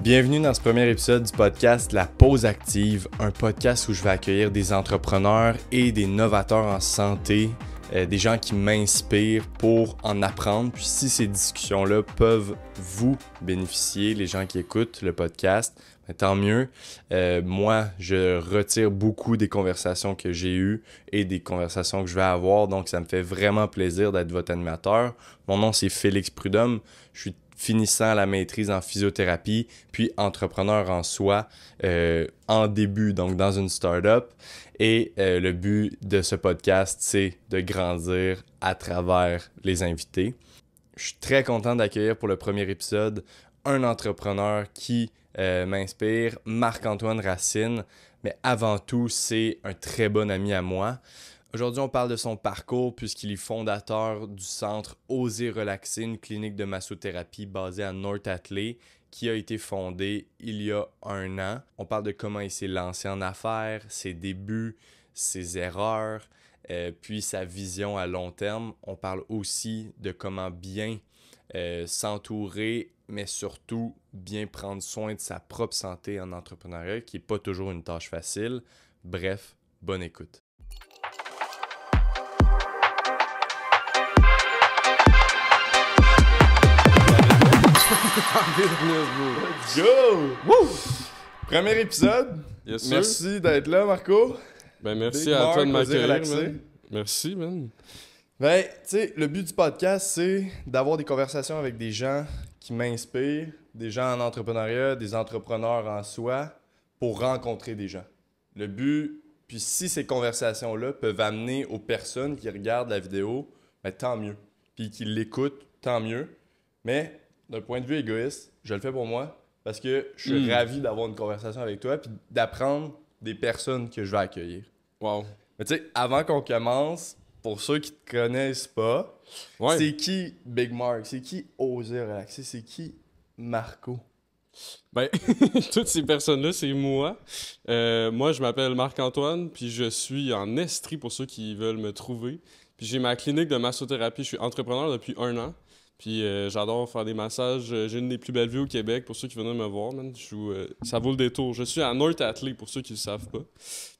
Bienvenue dans ce premier épisode du podcast La Pause Active, un podcast où je vais accueillir des entrepreneurs et des novateurs en santé, des gens qui m'inspirent pour en apprendre. Puis si ces discussions-là peuvent vous bénéficier, les gens qui écoutent le podcast, tant mieux. Moi, je retire beaucoup des conversations que j'ai eues et des conversations que je vais avoir, donc ça me fait vraiment plaisir d'être votre animateur. Mon nom, c'est Félix Prudhomme. Je suis finissant la maîtrise en physiothérapie, puis entrepreneur en soi en début, donc dans une start-up. Et le but de ce podcast, c'est de grandir à travers les invités. Je suis très content d'accueillir pour le premier épisode un entrepreneur qui m'inspire, Marc-Antoine Racine, mais avant tout, c'est un très bon ami à moi. Aujourd'hui, on parle de son parcours puisqu'il est fondateur du centre Oser Relaxer, une clinique de massothérapie basée à North Atlee qui a été fondée il y a 1 an. On parle de comment il s'est lancé en affaires, ses débuts, ses erreurs, puis sa vision à long terme. On parle aussi de comment bien s'entourer, mais surtout bien prendre soin de sa propre santé en entrepreneuriat, qui n'est pas toujours une tâche facile. Bref, bonne écoute. Let's go! Woo! Premier épisode. Yes, merci d'être là, Marco. Ben, merci Big à toi de Marc, m'accueillir, man. Merci, man. Ben, tu sais, le but du podcast, c'est d'avoir des conversations avec des gens qui m'inspirent, des gens en entrepreneuriat, des entrepreneurs en soi, pour rencontrer des gens. Le but, puis si ces conversations-là peuvent amener aux personnes qui regardent la vidéo, ben tant mieux. Puis qui l'écoutent, tant mieux. Mais d'un point de vue égoïste, je le fais pour moi parce que je suis ravi d'avoir une conversation avec toi puis d'apprendre des personnes que je vais accueillir. Wow. Mais tu sais, avant qu'on commence, pour ceux qui te connaissent pas, c'est qui Big Marc? C'est qui Oser Relaxer? C'est qui Marco? Ben, toutes ces personnes-là, c'est moi. Moi, je m'appelle Marc-Antoine, puis je suis en Estrie pour ceux qui veulent me trouver. Puis j'ai ma clinique de massothérapie. Je suis entrepreneur depuis 1 an. Puis j'adore faire des massages. J'ai une des plus belles vues au Québec pour ceux qui viennent me voir, man. Ça vaut le détour. Je suis à North Atlee pour ceux qui ne le savent pas.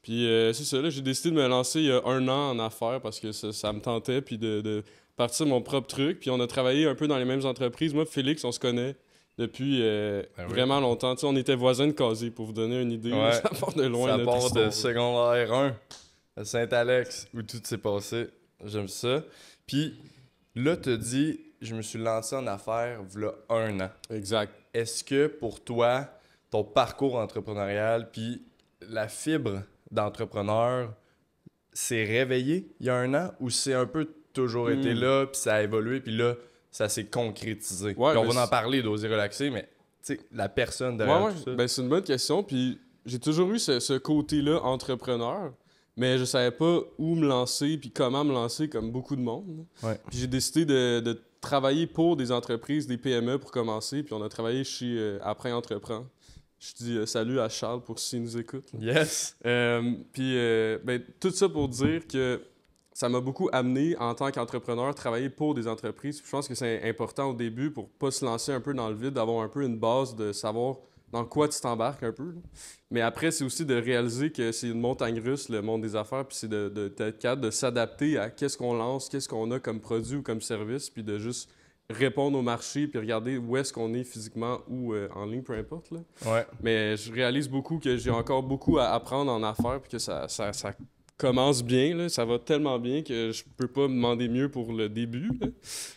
Puis c'est ça, là, j'ai décidé de me lancer il y a 1 an en affaires parce que ça me tentait, puis de partir mon propre truc. Puis on a travaillé un peu dans les mêmes entreprises. Moi, Félix, on se connaît depuis vraiment longtemps. Tu sais, on était voisins de casier, pour vous donner une idée. Ouais. Ça part de loin. Ça part de secondaire 1 à Saint-Alex, où tout s'est passé. J'aime ça. Puis là, tu dis, je me suis lancé en affaires v'là 1 an. Exact. Est-ce que pour toi, ton parcours entrepreneurial, puis la fibre d'entrepreneur s'est réveillée il y a 1 an, ou c'est un peu toujours été là, puis ça a évolué, puis là, ça s'est concrétisé? Ouais, puis on va en parler d'Oser Relaxer, mais tu sais, la personne derrière tout ça. Ben, c'est une bonne question. Puis j'ai toujours eu ce côté-là entrepreneur, mais je savais pas où me lancer puis comment me lancer comme beaucoup de monde. Ouais. Puis j'ai décidé de travailler pour des entreprises, des PME pour commencer. Puis on a travaillé chez Après Entreprend. Je dis salut à Charles pour s'il nous écoute. Yes! Puis ben, tout ça pour dire que ça m'a beaucoup amené en tant qu'entrepreneur, travailler pour des entreprises. Puis je pense que c'est important au début pour pas se lancer un peu dans le vide, d'avoir un peu une base de savoir dans quoi tu t'embarques un peu. Là. Mais après, c'est aussi de réaliser que c'est une montagne russe, le monde des affaires, puis c'est d'être capable de s'adapter à qu'est-ce qu'on lance, qu'est-ce qu'on a comme produit ou comme service, puis de juste répondre au marché, puis regarder où est-ce qu'on est physiquement ou en ligne, peu importe. Là. Ouais. Mais je réalise beaucoup que j'ai encore beaucoup à apprendre en affaires, puis que ça commence bien, là. Ça va tellement bien que je peux pas me demander mieux pour le début, là.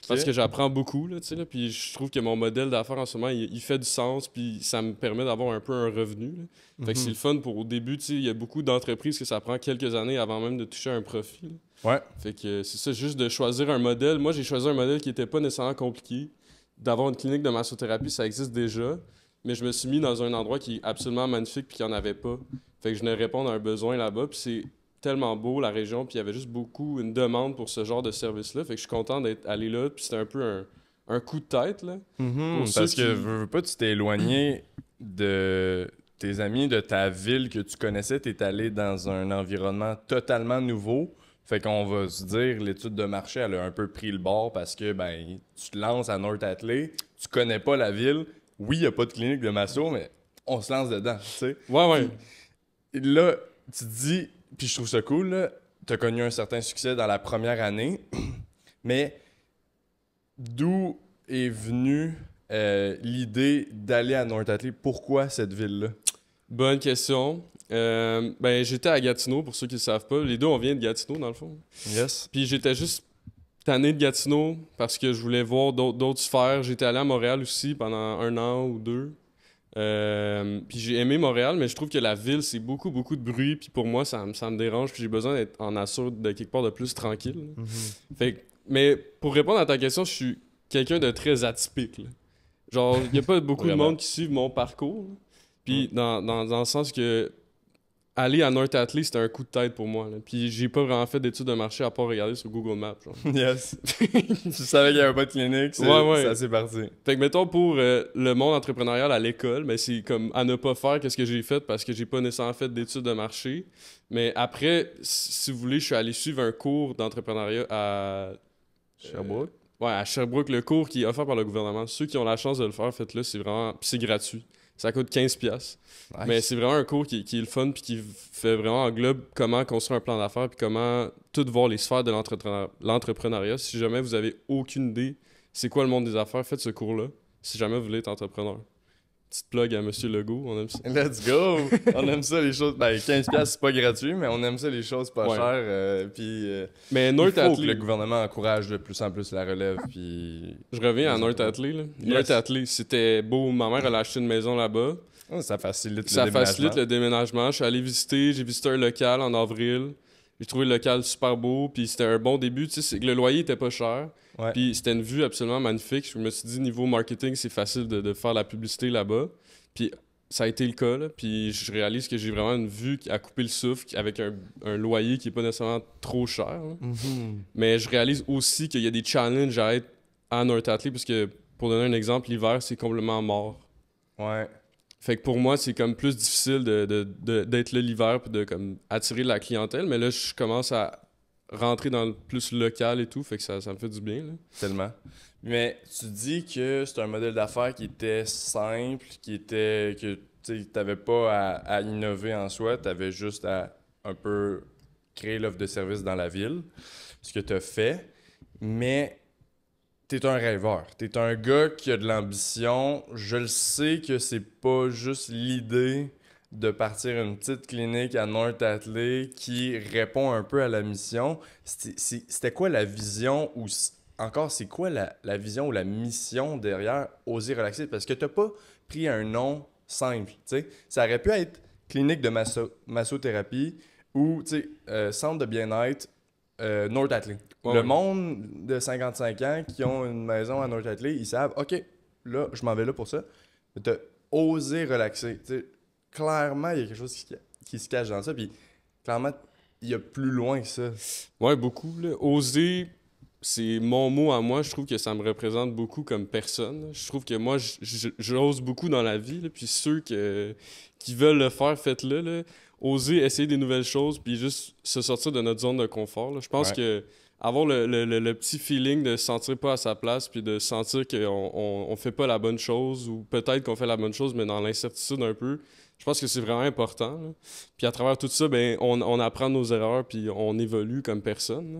Parce que j'apprends beaucoup, là, tu sais, là, puis je trouve que mon modèle d'affaires en ce moment, il fait du sens, puis ça me permet d'avoir un peu un revenu, là. Fait que c'est le fun pour au début, tu sais, il y a beaucoup d'entreprises que ça prend quelques années avant même de toucher un profit, là. Ouais. Fait que c'est ça, juste de choisir un modèle. Moi, j'ai choisi un modèle qui était pas nécessairement compliqué. D'avoir une clinique de massothérapie, ça existe déjà, mais je me suis mis dans un endroit qui est absolument magnifique puis qu'il n'y en avait pas. Fait que je venais répondre à un besoin là-bas, puis c'est tellement beau, la région, puis il y avait juste une demande pour ce genre de service-là. Fait que je suis content d'être allé là, puis c'était un peu un coup de tête, là. Parce que, veux pas, tu t'es éloigné de tes amis, de ta ville que tu connaissais, t'es allé dans un environnement totalement nouveau. Fait qu'on va se dire, l'étude de marché, elle a un peu pris le bord parce que, ben, tu te lances à North Atlee, tu connais pas la ville, oui, il n'y a pas de clinique de masso, mais on se lance dedans, tu sais. Ouais. Et là, tu te dis, puis je trouve ça cool, là, tu as connu un certain succès dans la première année, mais d'où est venue l'idée d'aller à North Atlee? Pourquoi cette ville-là? Bonne question. Ben, j'étais à Gatineau, pour ceux qui ne savent pas. Les deux, on vient de Gatineau, dans le fond. Yes. Puis j'étais juste tanné de Gatineau parce que je voulais voir d'autres sphères. J'étais allé à Montréal aussi pendant 1 an ou 2. Puis j'ai aimé Montréal, mais je trouve que la ville, c'est beaucoup, beaucoup de bruit. Puis pour moi, ça me dérange. Puis j'ai besoin d'être en assure de quelque part de plus tranquille. Fait que- mais pour répondre à ta question, je suis quelqu'un de très atypique, là. Genre, il n'y a pas beaucoup de Vraiment. monde qui suit mon parcours, là. Puis dans le sens que aller à North Atlee, c'était un coup de tête pour moi, là. Puis j'ai pas vraiment fait d'études de marché à part regarder sur Google Maps, genre. Yes. Tu savais qu'il n'y avait pas de clinique, c'est Ouais. c'est assez parti. Fait que mettons pour le monde entrepreneurial à l'école, ben c'est comme à ne pas faire qu'est-ce que j'ai fait parce que j'ai pas nécessairement fait d'études de marché. Mais après, si vous voulez, je suis allé suivre un cours d'entrepreneuriat à Sherbrooke? Ouais, à Sherbrooke, le cours qui est offert par le gouvernement. Ceux qui ont la chance de le faire, faites-le, c'est vraiment... Puis c'est gratuit. Ça coûte 15$. Nice. Mais c'est vraiment un cours qui est le fun puis qui fait vraiment englobe comment construire un plan d'affaires puis comment tout voir les sphères de l'entrepreneuriat. Si jamais vous avez aucune idée c'est quoi le monde des affaires, faites ce cours-là. Si jamais vous voulez être entrepreneur. Petite plug à Monsieur Legault, on aime ça. Let's go! On aime ça les choses. Ben, 15$, c'est pas gratuit, mais on aime ça les choses pas Ouais. chères. Puis Mais il North faut que Atlee, le gouvernement encourage de plus en plus la relève. Puis je reviens à Les North entrepreneurs. Atlee, là. Yes. North Atlee, c'était beau. Ma mère, elle a acheté une maison là-bas. ça facilite Ça le déménagement. facilite le déménagement. Je suis allé visiter, j'ai visité un local en avril. J'ai trouvé le local super beau, puis c'était un bon début. Tu sais, c'est que le loyer était pas cher, Ouais. puis c'était une vue absolument magnifique. Je me suis dit, niveau marketing, c'est facile de faire la publicité là-bas. Puis ça a été le cas, là. Puis je réalise que j'ai vraiment une vue à couper le souffle avec un loyer qui est pas nécessairement trop cher, là. Mhm. Mais je réalise aussi qu'il y a des challenges à être à North Atlee, parce que, pour donner un exemple, l'hiver, c'est complètement mort. Ouais. Fait que pour moi, c'est comme plus difficile d'être là l'hiver puis de comme attirer la clientèle. Mais là, je commence à rentrer dans le plus local et tout. Fait que ça me fait du bien, là. Tellement. Mais tu dis que c'est un modèle d'affaires qui était simple, que tu n'avais pas à innover en soi, tu avais juste à un peu créer l'offre de service dans la ville, ce que tu as fait. Mais tu es un rêveur. Tu es un gars qui a de l'ambition. Je le sais que c'est pas juste l'idée de partir une petite clinique à North Atlee qui répond un peu à la mission. C'était quoi la vision ou encore c'est quoi la vision ou la mission derrière Oser Relaxer? Parce que t'as pas pris un nom simple, tu sais. Ça aurait pu être clinique de massothérapie ou, tu sais, centre de bien-être North Atlee. Ouais, Le ouais. monde de 55 ans qui ont une maison à North Atlee, ils savent, OK, là, je m'en vais là pour ça. Mais t'as osé relaxer. Tu sais, clairement, il y a quelque chose qui se cache dans ça. Puis clairement, il y a plus loin que ça. Ouais, beaucoup, là. Oser, c'est mon mot à moi. Je trouve que ça me représente beaucoup comme personne, là. Je trouve que moi, j'ose beaucoup dans la vie, là. Puis ceux qui veulent le faire, faites-le, là. Oser essayer des nouvelles choses, puis juste se sortir de notre zone de confort, là. Je pense Ouais. que avoir le petit feeling de se sentir pas à sa place, puis de sentir qu'on fait pas la bonne chose, ou peut-être qu'on fait la bonne chose, mais dans l'incertitude un peu, je pense que c'est vraiment important, là. Puis à travers tout ça, ben, on apprend nos erreurs, puis on évolue comme personne, là.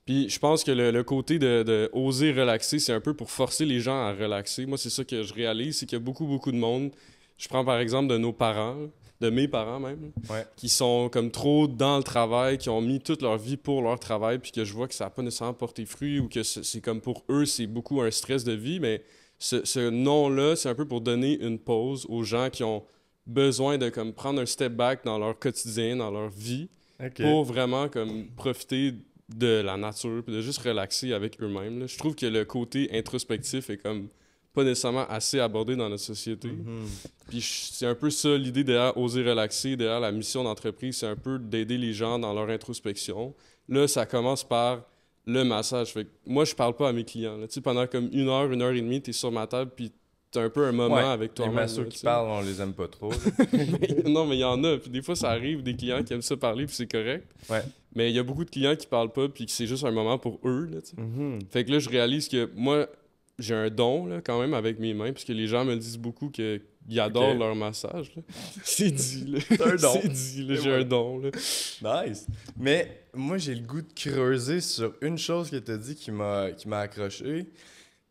Puis je pense que le côté de oser relaxer, c'est un peu pour forcer les gens à relaxer. Moi, c'est ça que je réalise, c'est qu'il y a beaucoup, beaucoup de monde. Je prends par exemple de nos parents, là, de mes parents même, là, Ouais. qui sont comme trop dans le travail, qui ont mis toute leur vie pour leur travail, puis que je vois que ça n'a pas nécessairement porté fruit, ou que c'est comme pour eux, c'est beaucoup un stress de vie, mais ce nom-là, c'est un peu pour donner une pause aux gens qui ont besoin de comme prendre un step back dans leur quotidien, dans leur vie, OK. pour vraiment comme profiter de la nature, puis de juste relaxer avec eux-mêmes, là. Je trouve que le côté introspectif est comme pas nécessairement assez abordé dans notre société. Mhm. Puis c'est un peu ça l'idée derrière Oser Relaxer, derrière la mission d'entreprise, c'est un peu d'aider les gens dans leur introspection. Là, ça commence par le massage. Fait que moi, je parle pas à mes clients, là. Tu sais, pendant comme 1 heure et demie, t'es sur ma table, puis t'as un peu un moment Ouais. avec Les toi-même, massos là, qui tu sais. parlent, on les aime pas trop. là. Non, mais il y en a. Puis des fois, ça arrive, des clients qui aiment ça parler, puis c'est correct. Ouais. Mais il y a beaucoup de clients qui parlent pas, puis que c'est juste un moment pour eux, là, tu sais. Mhm. Fait que là, je réalise que moi, j'ai un don, là, quand même, avec mes mains, parce que les gens me le disent beaucoup qu'ils adorent leur massage, là. C'est dit, là. T'as un don. C'est dit, là, j'ai un don, là. Nice. Mais moi, j'ai le goût de creuser sur une chose que t'as dit qui m'a accroché.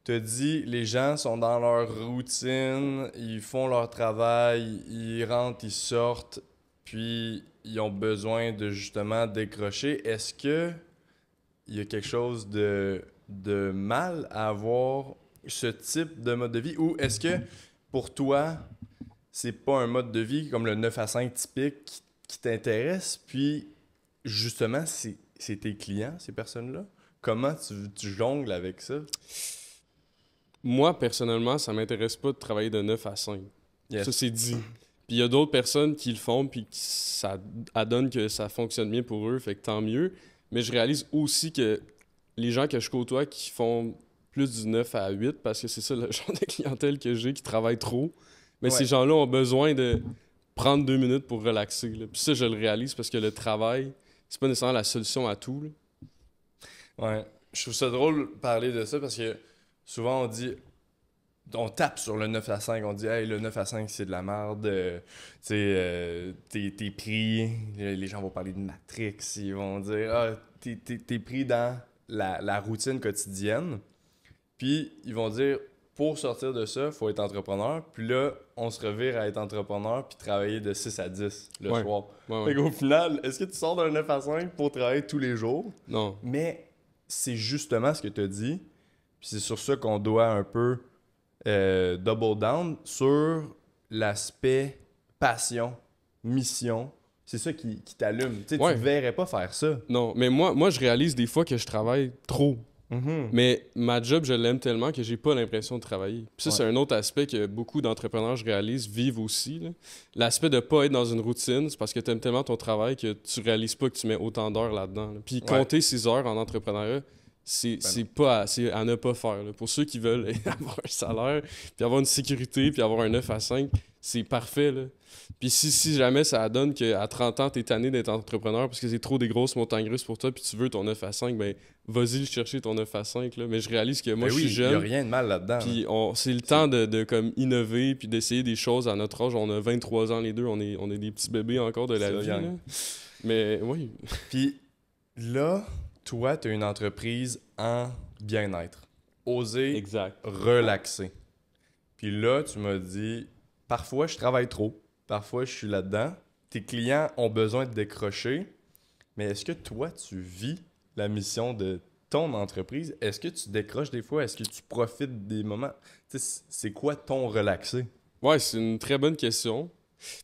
T'as dit, les gens sont dans leur routine, ils font leur travail, ils rentrent, ils sortent, puis ils ont besoin de justement décrocher. Est-ce que il y a quelque chose de mal à avoir ce type de mode de vie? Ou est-ce que pour toi, c'est pas un mode de vie comme le 9 à 5 typique qui t'intéresse? Puis justement, c'est tes clients, ces personnes-là? Comment tu jongles avec ça? Moi, personnellement, ça m'intéresse pas de travailler de 9 à 5. Yes. Ça, c'est dit. Puis il y a d'autres personnes qui le font, puis ça adonne que ça fonctionne bien pour eux, fait que tant mieux. Mais je réalise aussi que les gens que je côtoie qui font plus du 9 à 8, parce que c'est ça le genre de clientèle que j'ai, qui travaille trop, mais Ouais. ces gens-là ont besoin de prendre 2 minutes pour relaxer, là. Puis ça, je le réalise parce que le travail, c'est pas nécessairement la solution à tout, là. Ouais. Je trouve ça drôle de parler de ça parce que souvent on tape sur le 9 à 5, on dit hey, le 9 à 5 c'est de la merde, tu sais, t'es pris, les gens vont parler de Matrix, ils vont dire ah, t'es pris dans la routine quotidienne, puis ils vont dire pour sortir de ça, faut être entrepreneur, puis là, on se revire à être entrepreneur puis travailler de 6 à 10 le Ouais. soir. Ouais, Fait qu'au final, est-ce que tu sors d'un 9 à 5 pour travailler tous les jours? Non. Mais c'est justement ce que tu as dit. Puis c'est sur ça qu'on doit un peu double down sur l'aspect passion, mission. C'est ça qui t'allume. Tu sais, Ouais. tu verrais pas faire ça. Non, mais moi, je réalise des fois que je travaille trop. Mais ma job, je l'aime tellement que j'ai pas l'impression de travailler. Puis ça, Ouais. c'est un autre aspect que beaucoup d'entrepreneurs, je réalise, vivent aussi, là. L'aspect de pas être dans une routine, c'est parce que tu aimes tellement ton travail que tu réalises pas que tu mets autant d'heures là-dedans, là. Puis compter 6 heures en entrepreneuriat, c'est à ne pas faire, là. Pour ceux qui veulent avoir un salaire, puis avoir une sécurité, puis avoir un 9 à 5, c'est parfait, là. Puis si jamais ça donne qu'à 30 ans, t'es tanné d'être entrepreneur parce que c'est trop des grosses montagnes russes pour toi, puis tu veux ton 9 à 5, ben vas-y chercher ton 9 à 5, là. Mais je réalise que moi, Ben je suis oui, il y a jeune, rien de mal là-dedans. puis c'est le temps de comme innover, puis d'essayer des choses à notre âge. On a 23 ans les deux, on est des petits bébés encore de la Ça, vie, gang. là. Mais oui, Puis là, toi, tu as une entreprise en bien-être. Oser exact. relaxer. Puis là, tu m'as dit, parfois je travaille trop, parfois je suis là-dedans. Tes clients ont besoin de décrocher, mais est-ce que toi, tu vis la mission de ton entreprise? Est-ce que tu décroches des fois? Est-ce que tu profites des moments? Tu sais, c'est quoi ton relaxé? Ouais, c'est une très bonne question.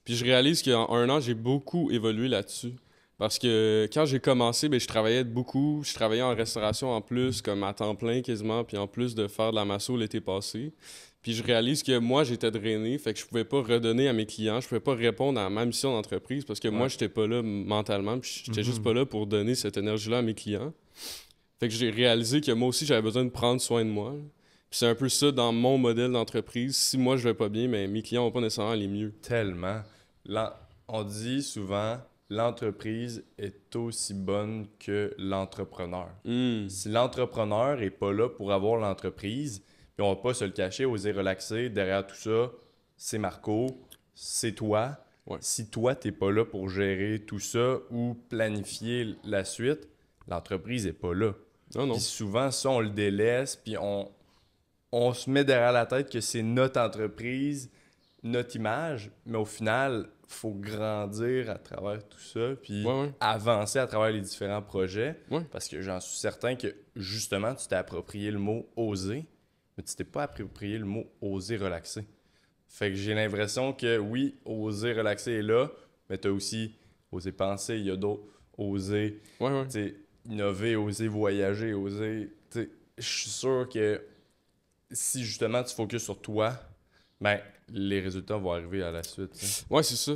Puis je réalise qu'en un an, j'ai beaucoup évolué là-dessus. Parce que quand j'ai commencé, ben, je travaillais beaucoup. Je travaillais en restauration en plus, comme à temps plein quasiment, puis en plus de faire de la masso l'été passé. Puis je réalise que moi, j'étais drainé, fait que je pouvais pas redonner à mes clients, je pouvais pas répondre à ma mission d'entreprise parce que moi, Ouais. j'étais pas là mentalement, puis j'étais juste pas là pour donner cette énergie-là à mes clients. Fait que j'ai réalisé que moi aussi, j'avais besoin de prendre soin de moi, là. Puis c'est un peu ça dans mon modèle d'entreprise. Si moi, je vais pas bien, mais mes clients vont pas nécessairement aller mieux. Tellement. On dit souvent, l'entreprise est aussi bonne que l'entrepreneur. Si l'entrepreneur est pas là pour avoir l'entreprise, puis on va pas se le cacher, oser relaxer, derrière tout ça, c'est Marco, c'est toi. Ouais. Si toi, t'es pas là pour gérer tout ça ou planifier la suite, l'entreprise est pas là. Non, non. Puis souvent, ça, on le délaisse, puis on se met derrière la tête que c'est notre entreprise, notre image, mais au final, faut grandir à travers tout ça, puis Ouais, ouais. avancer à travers les différents projets, Ouais. parce que j'en suis certain que, justement, tu t'es approprié le mot « oser », mais tu t'es pas approprié le mot « oser relaxer ». Fait que j'ai l'impression que, oui, oser relaxer est là, mais tu as aussi osé penser, il y a d'autres, oser Ouais, ouais. tu sais, innover, oser voyager, oser... tu sais, je suis sûr que si justement tu focuses sur toi, ben les résultats vont arriver à la suite. Tu sais. Ouais, c'est ça.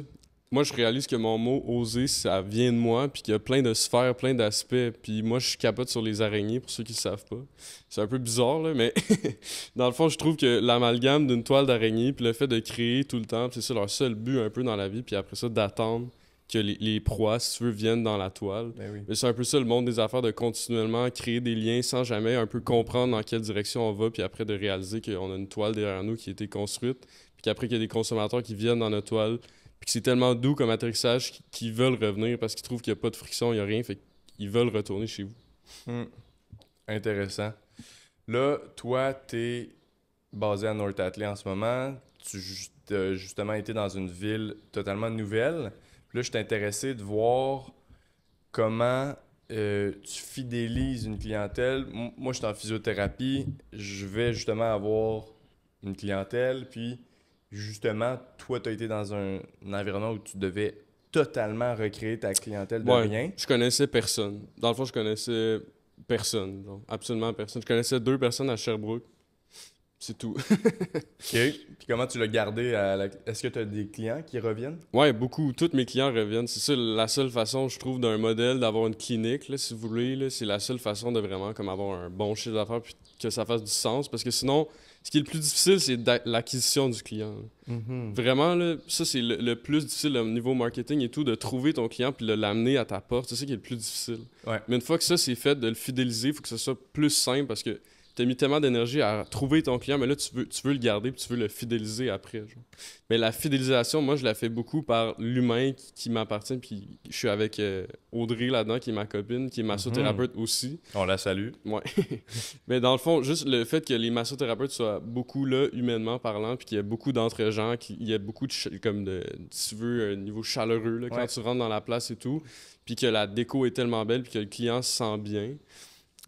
Moi, je réalise que mon mot oser, ça vient de moi, puis qu'il y a plein de sphères, plein d'aspects. Puis moi, je capote sur les araignées, pour ceux qui ne savent pas. C'est un peu bizarre, là, mais dans le fond, je trouve que l'amalgame d'une toile d'araignée, puis le fait de créer tout le temps, puis c'est ça leur seul but un peu dans la vie, puis après ça, d'attendre que les proies, si tu veux, viennent dans la toile. Ben oui. Mais c'est un peu ça le monde des affaires, de continuellement créer des liens sans jamais un peu comprendre dans quelle direction on va, puis après de réaliser qu'on a une toile derrière nous qui a été construite, puis qu'après qu'il y a des consommateurs qui viennent dans notre toile, puis que c'est tellement doux comme atterrissage qu'ils veulent revenir parce qu'ils trouvent qu'il n'y a pas de friction, il n'y a rien, fait qu'ils veulent retourner chez vous. Intéressant. Là, toi, t'es basé à North Atlee en ce moment. Tu as justement été dans une ville totalement nouvelle. Puis là, je suis intéressé de voir comment tu fidélises une clientèle. Moi, je suis en physiothérapie. Je vais justement avoir une clientèle. Puis, justement, toi, tu as été dans un environnement où tu devais totalement recréer ta clientèle de rien. Je connaissais personne. Dans le fond, je connaissais personne. Genre, absolument personne. Je connaissais 2 personnes à Sherbrooke. C'est tout. OK. Puis comment tu l'as gardé Est-ce que tu as des clients qui reviennent? Ouais, beaucoup. Tous mes clients reviennent. C'est ça la seule façon, je trouve, d'un modèle d'avoir une clinique, là, si vous voulez. Là, c'est la seule façon de vraiment comme avoir un bon chiffre d'affaires puis que ça fasse du sens. Parce que sinon, ce qui est le plus difficile, c'est l'acquisition du client. Vraiment, là, ça, c'est le plus difficile au niveau marketing et tout, de trouver ton client puis de l'amener à ta porte. C'est ça qui est le plus difficile. Ouais. Mais une fois que ça, c'est fait, de le fidéliser, il faut que ce soit plus simple parce que t'as mis tellement d'énergie à trouver ton client, mais là, tu veux le garder puis tu veux le fidéliser après. Genre. Mais la fidélisation, moi, je la fais beaucoup par l'humain qui m'appartient. Puis je suis avec Audrey là-dedans, qui est ma copine, qui est massothérapeute aussi. On la salue. Ouais. Mais dans le fond, juste le fait que les massothérapeutes soient beaucoup là, humainement parlant, puis qu'il y a beaucoup d'entre-gens, qu'il y a beaucoup si tu veux, un niveau chaleureux, là, quand tu rentres dans la place et tout, puis que la déco est tellement belle, puis que le client se sent bien.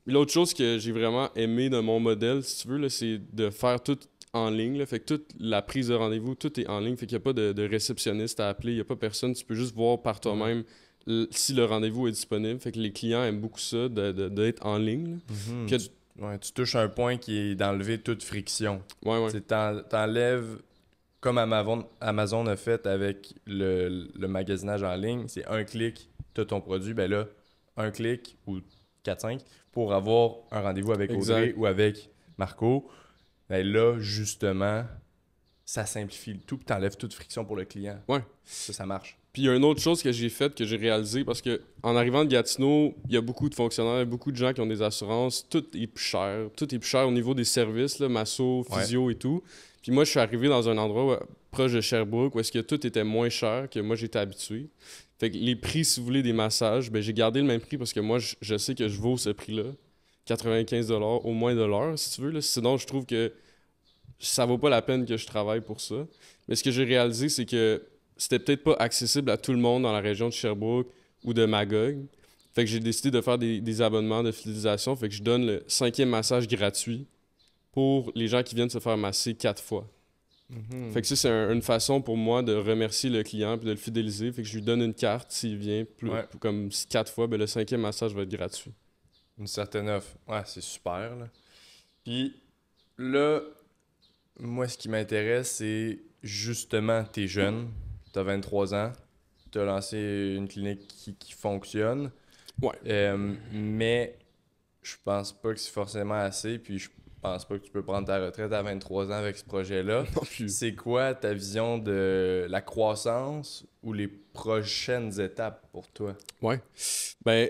L'autre chose que j'ai vraiment aimé de mon modèle, si tu veux, là, c'est de faire tout en ligne. Là. Fait que toute la prise de rendez-vous, tout est en ligne. Fait qu'il n'y a pas de réceptionniste à appeler, il n'y a pas personne. Tu peux juste voir par toi-même si le rendez-vous est disponible. Fait que les clients aiment beaucoup ça, d'être en ligne. Tu touches un point qui est d'enlever toute friction. Ouais. T'enlèves, comme Amazon a fait avec le magasinage en ligne, c'est un clic, tu as ton produit. Ben là, un clic ou 4-5 pour avoir un rendez-vous avec Audrey ou avec Marco. Ben là, justement, ça simplifie le tout et t'enlèves toute friction pour le client. Ouais. Ça marche. Puis il y a une autre chose que j'ai faite, que j'ai réalisé, parce que en arrivant de Gatineau, il y a beaucoup de fonctionnaires, beaucoup de gens qui ont des assurances, tout est plus cher. Tout est plus cher au niveau des services, là, masso, physio et tout. Puis moi, je suis arrivé dans un endroit proche de Sherbrooke où est-ce que tout était moins cher que moi j'étais habitué. Fait que les prix, si vous voulez, des massages, ben j'ai gardé le même prix parce que moi, je sais que je vaux ce prix-là. 95$ au moins de l'heure, si tu veux. Là. Sinon, je trouve que ça vaut pas la peine que je travaille pour ça. Mais ce que j'ai réalisé, c'est que c'était peut-être pas accessible à tout le monde dans la région de Sherbrooke ou de Magog. Fait que j'ai décidé de faire des abonnements de fidélisation. Fait que je donne le 5e massage gratuit pour les gens qui viennent se faire masser 4 fois. Fait que ça, c'est une façon pour moi de remercier le client puis de le fidéliser. Fait que je lui donne une carte s'il vient comme 4 fois, ben le 5e massage va être gratuit. Une certaine offre. Ouais, c'est super. Là. Puis là, moi, ce qui m'intéresse, c'est justement, t'es jeune, t'as 23 ans, t'as lancé une clinique qui fonctionne. Ouais. Mais je pense pas que c'est forcément assez, puis je pense pas que tu peux prendre ta retraite à 23 ans avec ce projet-là. C'est quoi ta vision de la croissance ou les prochaines étapes pour toi? Ouais. Ben,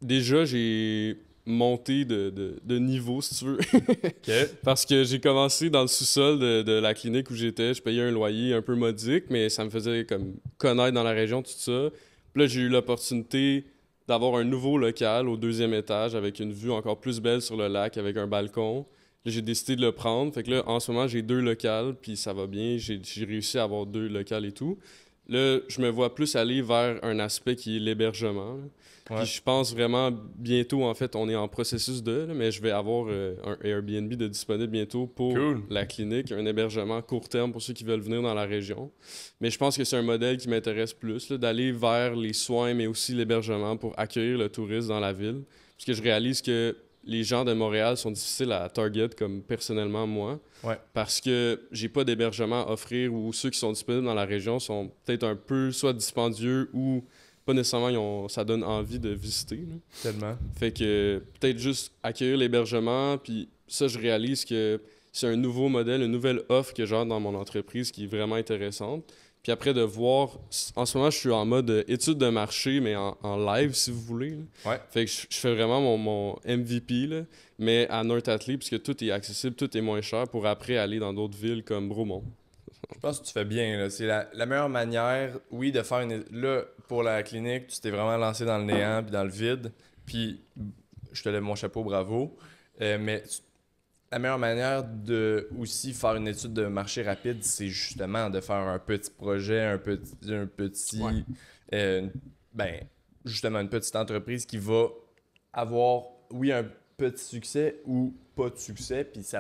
déjà, j'ai monté de niveau, si tu veux. OK. Parce que j'ai commencé dans le sous-sol de la clinique où j'étais. Je payais un loyer un peu modique, mais ça me faisait comme connaître dans la région, tout ça. Puis là, j'ai eu l'opportunité d'avoir un nouveau local au 2e étage avec une vue encore plus belle sur le lac, avec un balcon. Là, j'ai décidé de le prendre. Fait que là, en ce moment, j'ai 2 locales, puis ça va bien. J'ai réussi à avoir 2 locales et tout. Là, je me vois plus aller vers un aspect qui est l'hébergement. Ouais. Puis je pense vraiment bientôt, en fait, on est en processus mais je vais avoir un Airbnb de disponible bientôt pour la clinique, un hébergement court terme pour ceux qui veulent venir dans la région. Mais je pense que c'est un modèle qui m'intéresse plus, là, d'aller vers les soins, mais aussi l'hébergement pour accueillir le tourisme dans la ville. Parce que je réalise que les gens de Montréal sont difficiles à target, comme personnellement moi, parce que j'ai pas d'hébergement à offrir ou ceux qui sont disponibles dans la région sont peut-être un peu soit dispendieux ou pas nécessairement ça donne envie de visiter. Là. Tellement. Fait que peut-être juste accueillir l'hébergement, puis ça, je réalise que c'est un nouveau modèle, une nouvelle offre que j'ai dans mon entreprise qui est vraiment intéressante. Puis après, de voir... En ce moment, je suis en mode étude de marché, mais en live, si vous voulez. Là. Ouais. Fait que je fais vraiment mon MVP, là, mais à North Atlee, puisque tout est accessible, tout est moins cher, pour après aller dans d'autres villes comme Bromont. Je pense que tu fais bien, là. C'est la meilleure manière, oui, de faire une... Là, pour la clinique, tu t'es vraiment lancé dans le néant puis dans le vide. Puis, je te lève mon chapeau, bravo. La meilleure manière de aussi faire une étude de marché rapide, c'est justement de faire un petit projet, Ouais. euh, ben, justement une petite entreprise qui va avoir, oui, un petit succès ou pas de succès, puis tu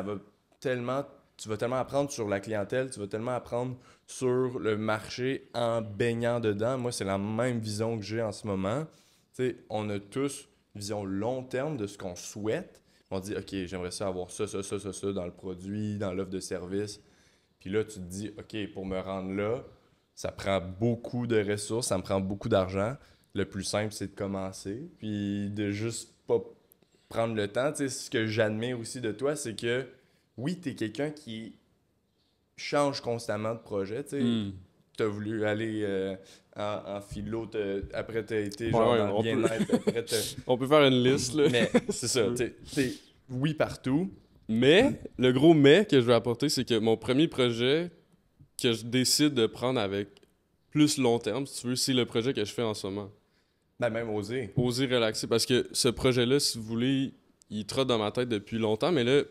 vas tellement apprendre sur la clientèle, tu vas tellement apprendre sur le marché en baignant dedans. Moi, c'est la même vision que j'ai en ce moment. Tu sais, on a tous une vision long terme de ce qu'on souhaite. On dit, OK, j'aimerais ça avoir ça dans le produit, dans l'offre de service. Puis là, tu te dis, OK, pour me rendre là, ça prend beaucoup de ressources, ça me prend beaucoup d'argent. Le plus simple, c'est de commencer. Puis de juste pas prendre le temps. Tu sais, ce que j'admire aussi de toi, c'est que oui, tu es quelqu'un qui change constamment de projet. Tu sais, tu as voulu aller en philo, après tu as été genre Ouais, dans le bien-être, après On peut faire une liste, là. mais c'est ça, t'es oui partout. Mais, le gros mais que je veux apporter, c'est que mon premier projet que je décide de prendre avec plus long terme, si tu veux, c'est le projet que je fais en ce moment. Ben même oser. Oser relaxer. Parce que ce projet-là, si vous voulez, il trotte dans ma tête depuis longtemps, mais là,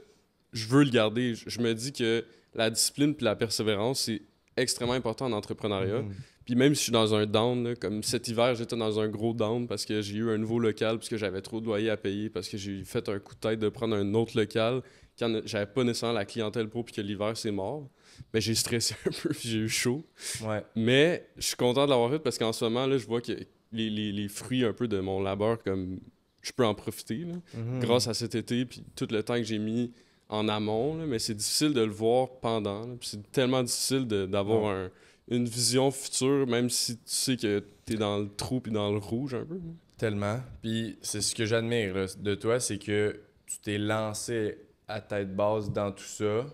je veux le garder. Je me dis que la discipline puis la persévérance, c'est extrêmement important en entrepreneuriat. Mhm. Puis même si je suis dans un down, là, comme cet hiver, j'étais dans un gros down parce que j'ai eu un nouveau local, parce que j'avais trop de loyer à payer, parce que j'ai fait un coup de tête de prendre un autre local, quand j'avais pas nécessairement la clientèle pro, puis que l'hiver, c'est mort. Mais j'ai stressé un peu, puis j'ai eu chaud. Ouais. Mais je suis content de l'avoir fait parce qu'en ce moment, là, je vois que les fruits un peu de mon labeur, comme je peux en profiter là, Mhm. grâce à cet été, puis tout le temps que j'ai mis en amont. Là, mais c'est difficile de le voir pendant. Là, puis c'est tellement difficile d'avoir une vision future, même si tu sais que t'es dans le trou puis dans le rouge un peu. Là. Tellement. Puis c'est ce que j'admire là, de toi, c'est que tu t'es lancé à tête basse dans tout ça.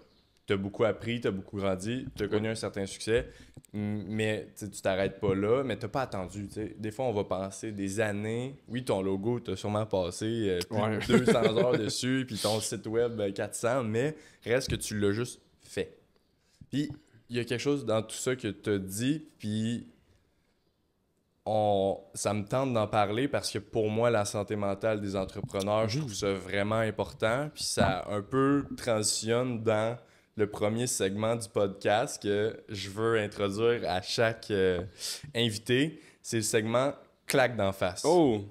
Tu as beaucoup appris, tu as beaucoup grandi, tu as connu un certain succès, mais tu t'arrêtes pas là, mais tu pas attendu. T'sais. Des fois, on va passer des années. Oui, ton logo, tu as sûrement passé plus de 200 heures dessus, puis ton site web 400, mais reste que tu l'as juste fait. Puis il y a quelque chose dans tout ça que tu as dit, puis ça me tente d'en parler parce que pour moi, la santé mentale des entrepreneurs, je trouve ça vraiment important. Puis ça un peu transitionne dans le premier segment du podcast que je veux introduire à chaque invité. C'est le segment claque d'en face. Oh!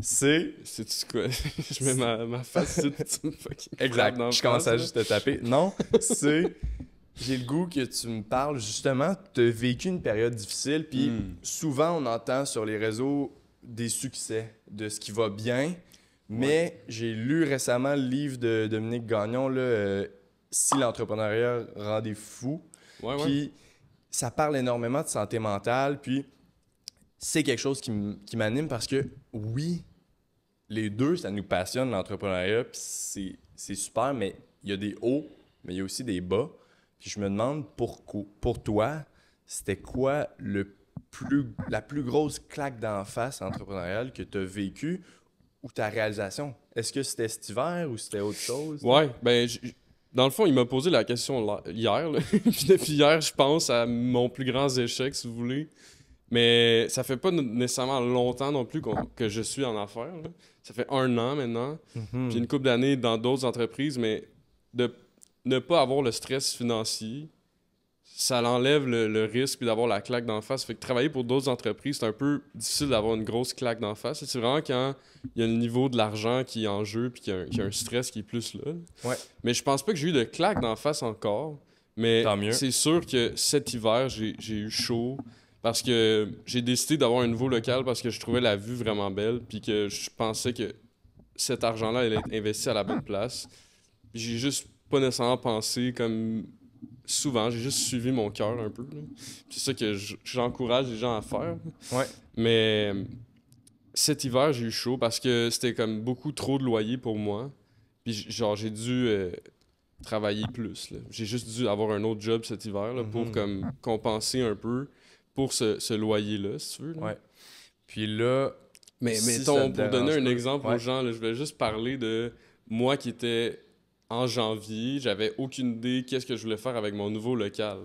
C'est... C'est-tu quoi? Je mets ma face sur tu me fucking Exact. claques dans la Je commence face, à là. juste te taper. Non, c'est... J'ai le goût que tu me parles justement, tu as vécu une période difficile, puis souvent on entend sur les réseaux des succès, de ce qui va bien, mais j'ai lu récemment le livre de Dominique Gagnon, là, Si l'entrepreneuriat rendait fou, Ouais. puis ça parle énormément de santé mentale, puis c'est quelque chose qui m'anime parce que oui, les deux, ça nous passionne l'entrepreneuriat, puis c'est super, mais il y a des hauts, mais il y a aussi des bas. Puis je me demande pour toi, c'était quoi la plus grosse claque d'en face entrepreneuriale que tu as vécue ou ta réalisation? Est-ce que c'était cet hiver ou c'était autre chose? Ouais, ben, dans le fond, il m'a posé la question hier. Là. Puis depuis hier, je pense à mon plus grand échec, si vous voulez. Mais ça fait pas nécessairement longtemps non plus que je suis en affaires. Là. Ça fait 1 an maintenant. Puis une couple d'années dans d'autres entreprises, mais de ne pas avoir le stress financier, ça l'enlève le risque puis d'avoir la claque d'en face. Fait que travailler pour d'autres entreprises, c'est un peu difficile d'avoir une grosse claque d'en face. C'est vraiment quand il y a le niveau de l'argent qui est en jeu puis qu'il y a un stress qui est plus là. Ouais. Mais je pense pas que j'ai eu de claque d'en face encore. Mais Tant mieux. c'est sûr que cet hiver, j'ai eu chaud parce que j'ai décidé d'avoir un nouveau local parce que je trouvais la vue vraiment belle puis que je pensais que cet argent-là allait être investi à la bonne place. Puis j'ai juste pas nécessairement pensé comme souvent, j'ai juste suivi mon cœur un peu. Là. C'est ça que j'encourage les gens à faire. Ouais. Mais cet hiver, j'ai eu chaud parce que c'était comme beaucoup trop de loyer pour moi. Puis genre, j'ai dû travailler plus, là. J'ai juste dû avoir un autre job cet hiver là, pour comme compenser un peu pour ce loyer-là, si tu veux. Là. Ouais. Puis là, Mais si mettons, ça te pour donner dérange un pas, exemple aux ouais. gens, là, je vais juste parler de moi qui était en janvier, j'avais aucune idée qu'est-ce que je voulais faire avec mon nouveau local.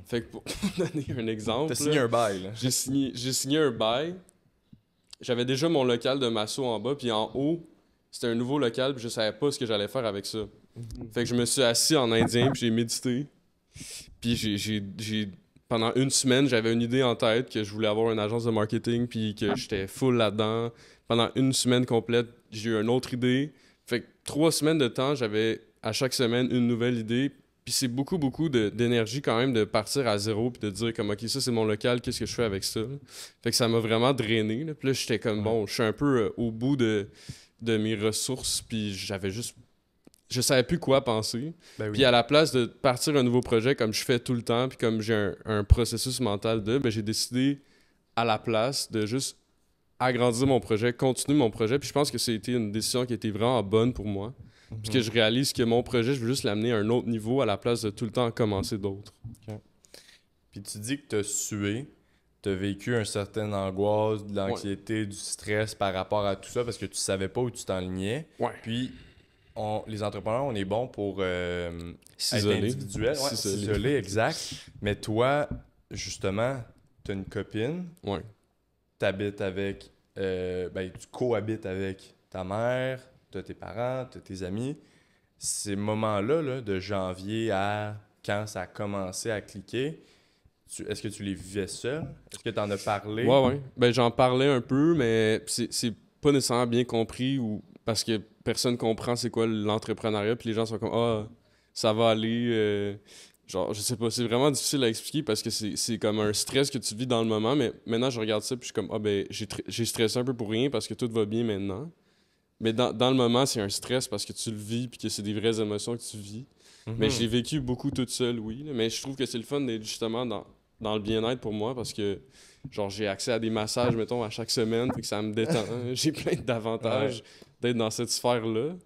Fait que pour donner un exemple, T'as signé là, un bail, là. j'ai signé un bail. J'avais déjà mon local de masso en bas, puis en haut, c'était un nouveau local, puis je savais pas ce que j'allais faire avec ça. Fait que je me suis assis en indien, puis j'ai médité. Puis pendant une semaine, j'avais une idée en tête que je voulais avoir une agence de marketing, puis que j'étais full là-dedans. Pendant une semaine complète, j'ai eu une autre idée. Fait que 3 semaines de temps, j'avais à chaque semaine une nouvelle idée. Puis c'est beaucoup, beaucoup d'énergie quand même de partir à zéro, puis de dire comme, OK, ça c'est mon local, qu'est-ce que je fais avec ça? Fait que ça m'a vraiment drainé. Là. Puis là, j'étais comme, bon, je suis un peu au bout de mes ressources, puis j'avais juste je savais plus quoi penser. Ben oui. Puis à la place de partir un nouveau projet comme je fais tout le temps, puis comme j'ai un processus mental ben j'ai décidé à la place de juste agrandir mon projet, continuer mon projet. Puis je pense que c'était une décision qui était vraiment bonne pour moi. Puis que je réalise que mon projet, je veux juste l'amener à un autre niveau à la place de tout le temps commencer d'autres. Puis tu dis que t'as sué, t'as vécu un certain angoisse, de l'anxiété, du stress par rapport à tout ça parce que tu savais pas où tu t'enlignais. Ouais. Puis les entrepreneurs, on est bons pour être S'isoler. individuels, s'isoler, exact. Mais toi, justement, t'as une copine, Ouais. t'habites avec, tu cohabites avec ta mère, t'as tes parents, t'as tes amis. Ces moments-là, là, de janvier à quand ça a commencé à cliquer, est-ce que tu les vivais seul? Est-ce que t'en as parlé? Ouais. Ben j'en parlais un peu, mais c'est pas nécessairement bien compris ou parce que personne comprend c'est quoi l'entrepreneuriat, puis les gens sont comme ah ça va aller, genre je sais pas, c'est vraiment difficile à expliquer parce que c'est comme un stress que tu vis dans le moment, mais maintenant je regarde ça puis je suis comme ah ben j'ai stressé un peu pour rien parce que tout va bien maintenant. Mais dans le moment, c'est un stress parce que tu le vis puis que c'est des vraies émotions que tu vis. Mais j'ai vécu beaucoup toute seule, oui. Là. Mais je trouve que c'est le fun d'être justement dans le bien-être pour moi parce que genre j'ai accès à des massages, mettons, à chaque semaine, fait que ça me détend. J'ai plein d'avantages d'être dans cette sphère-là.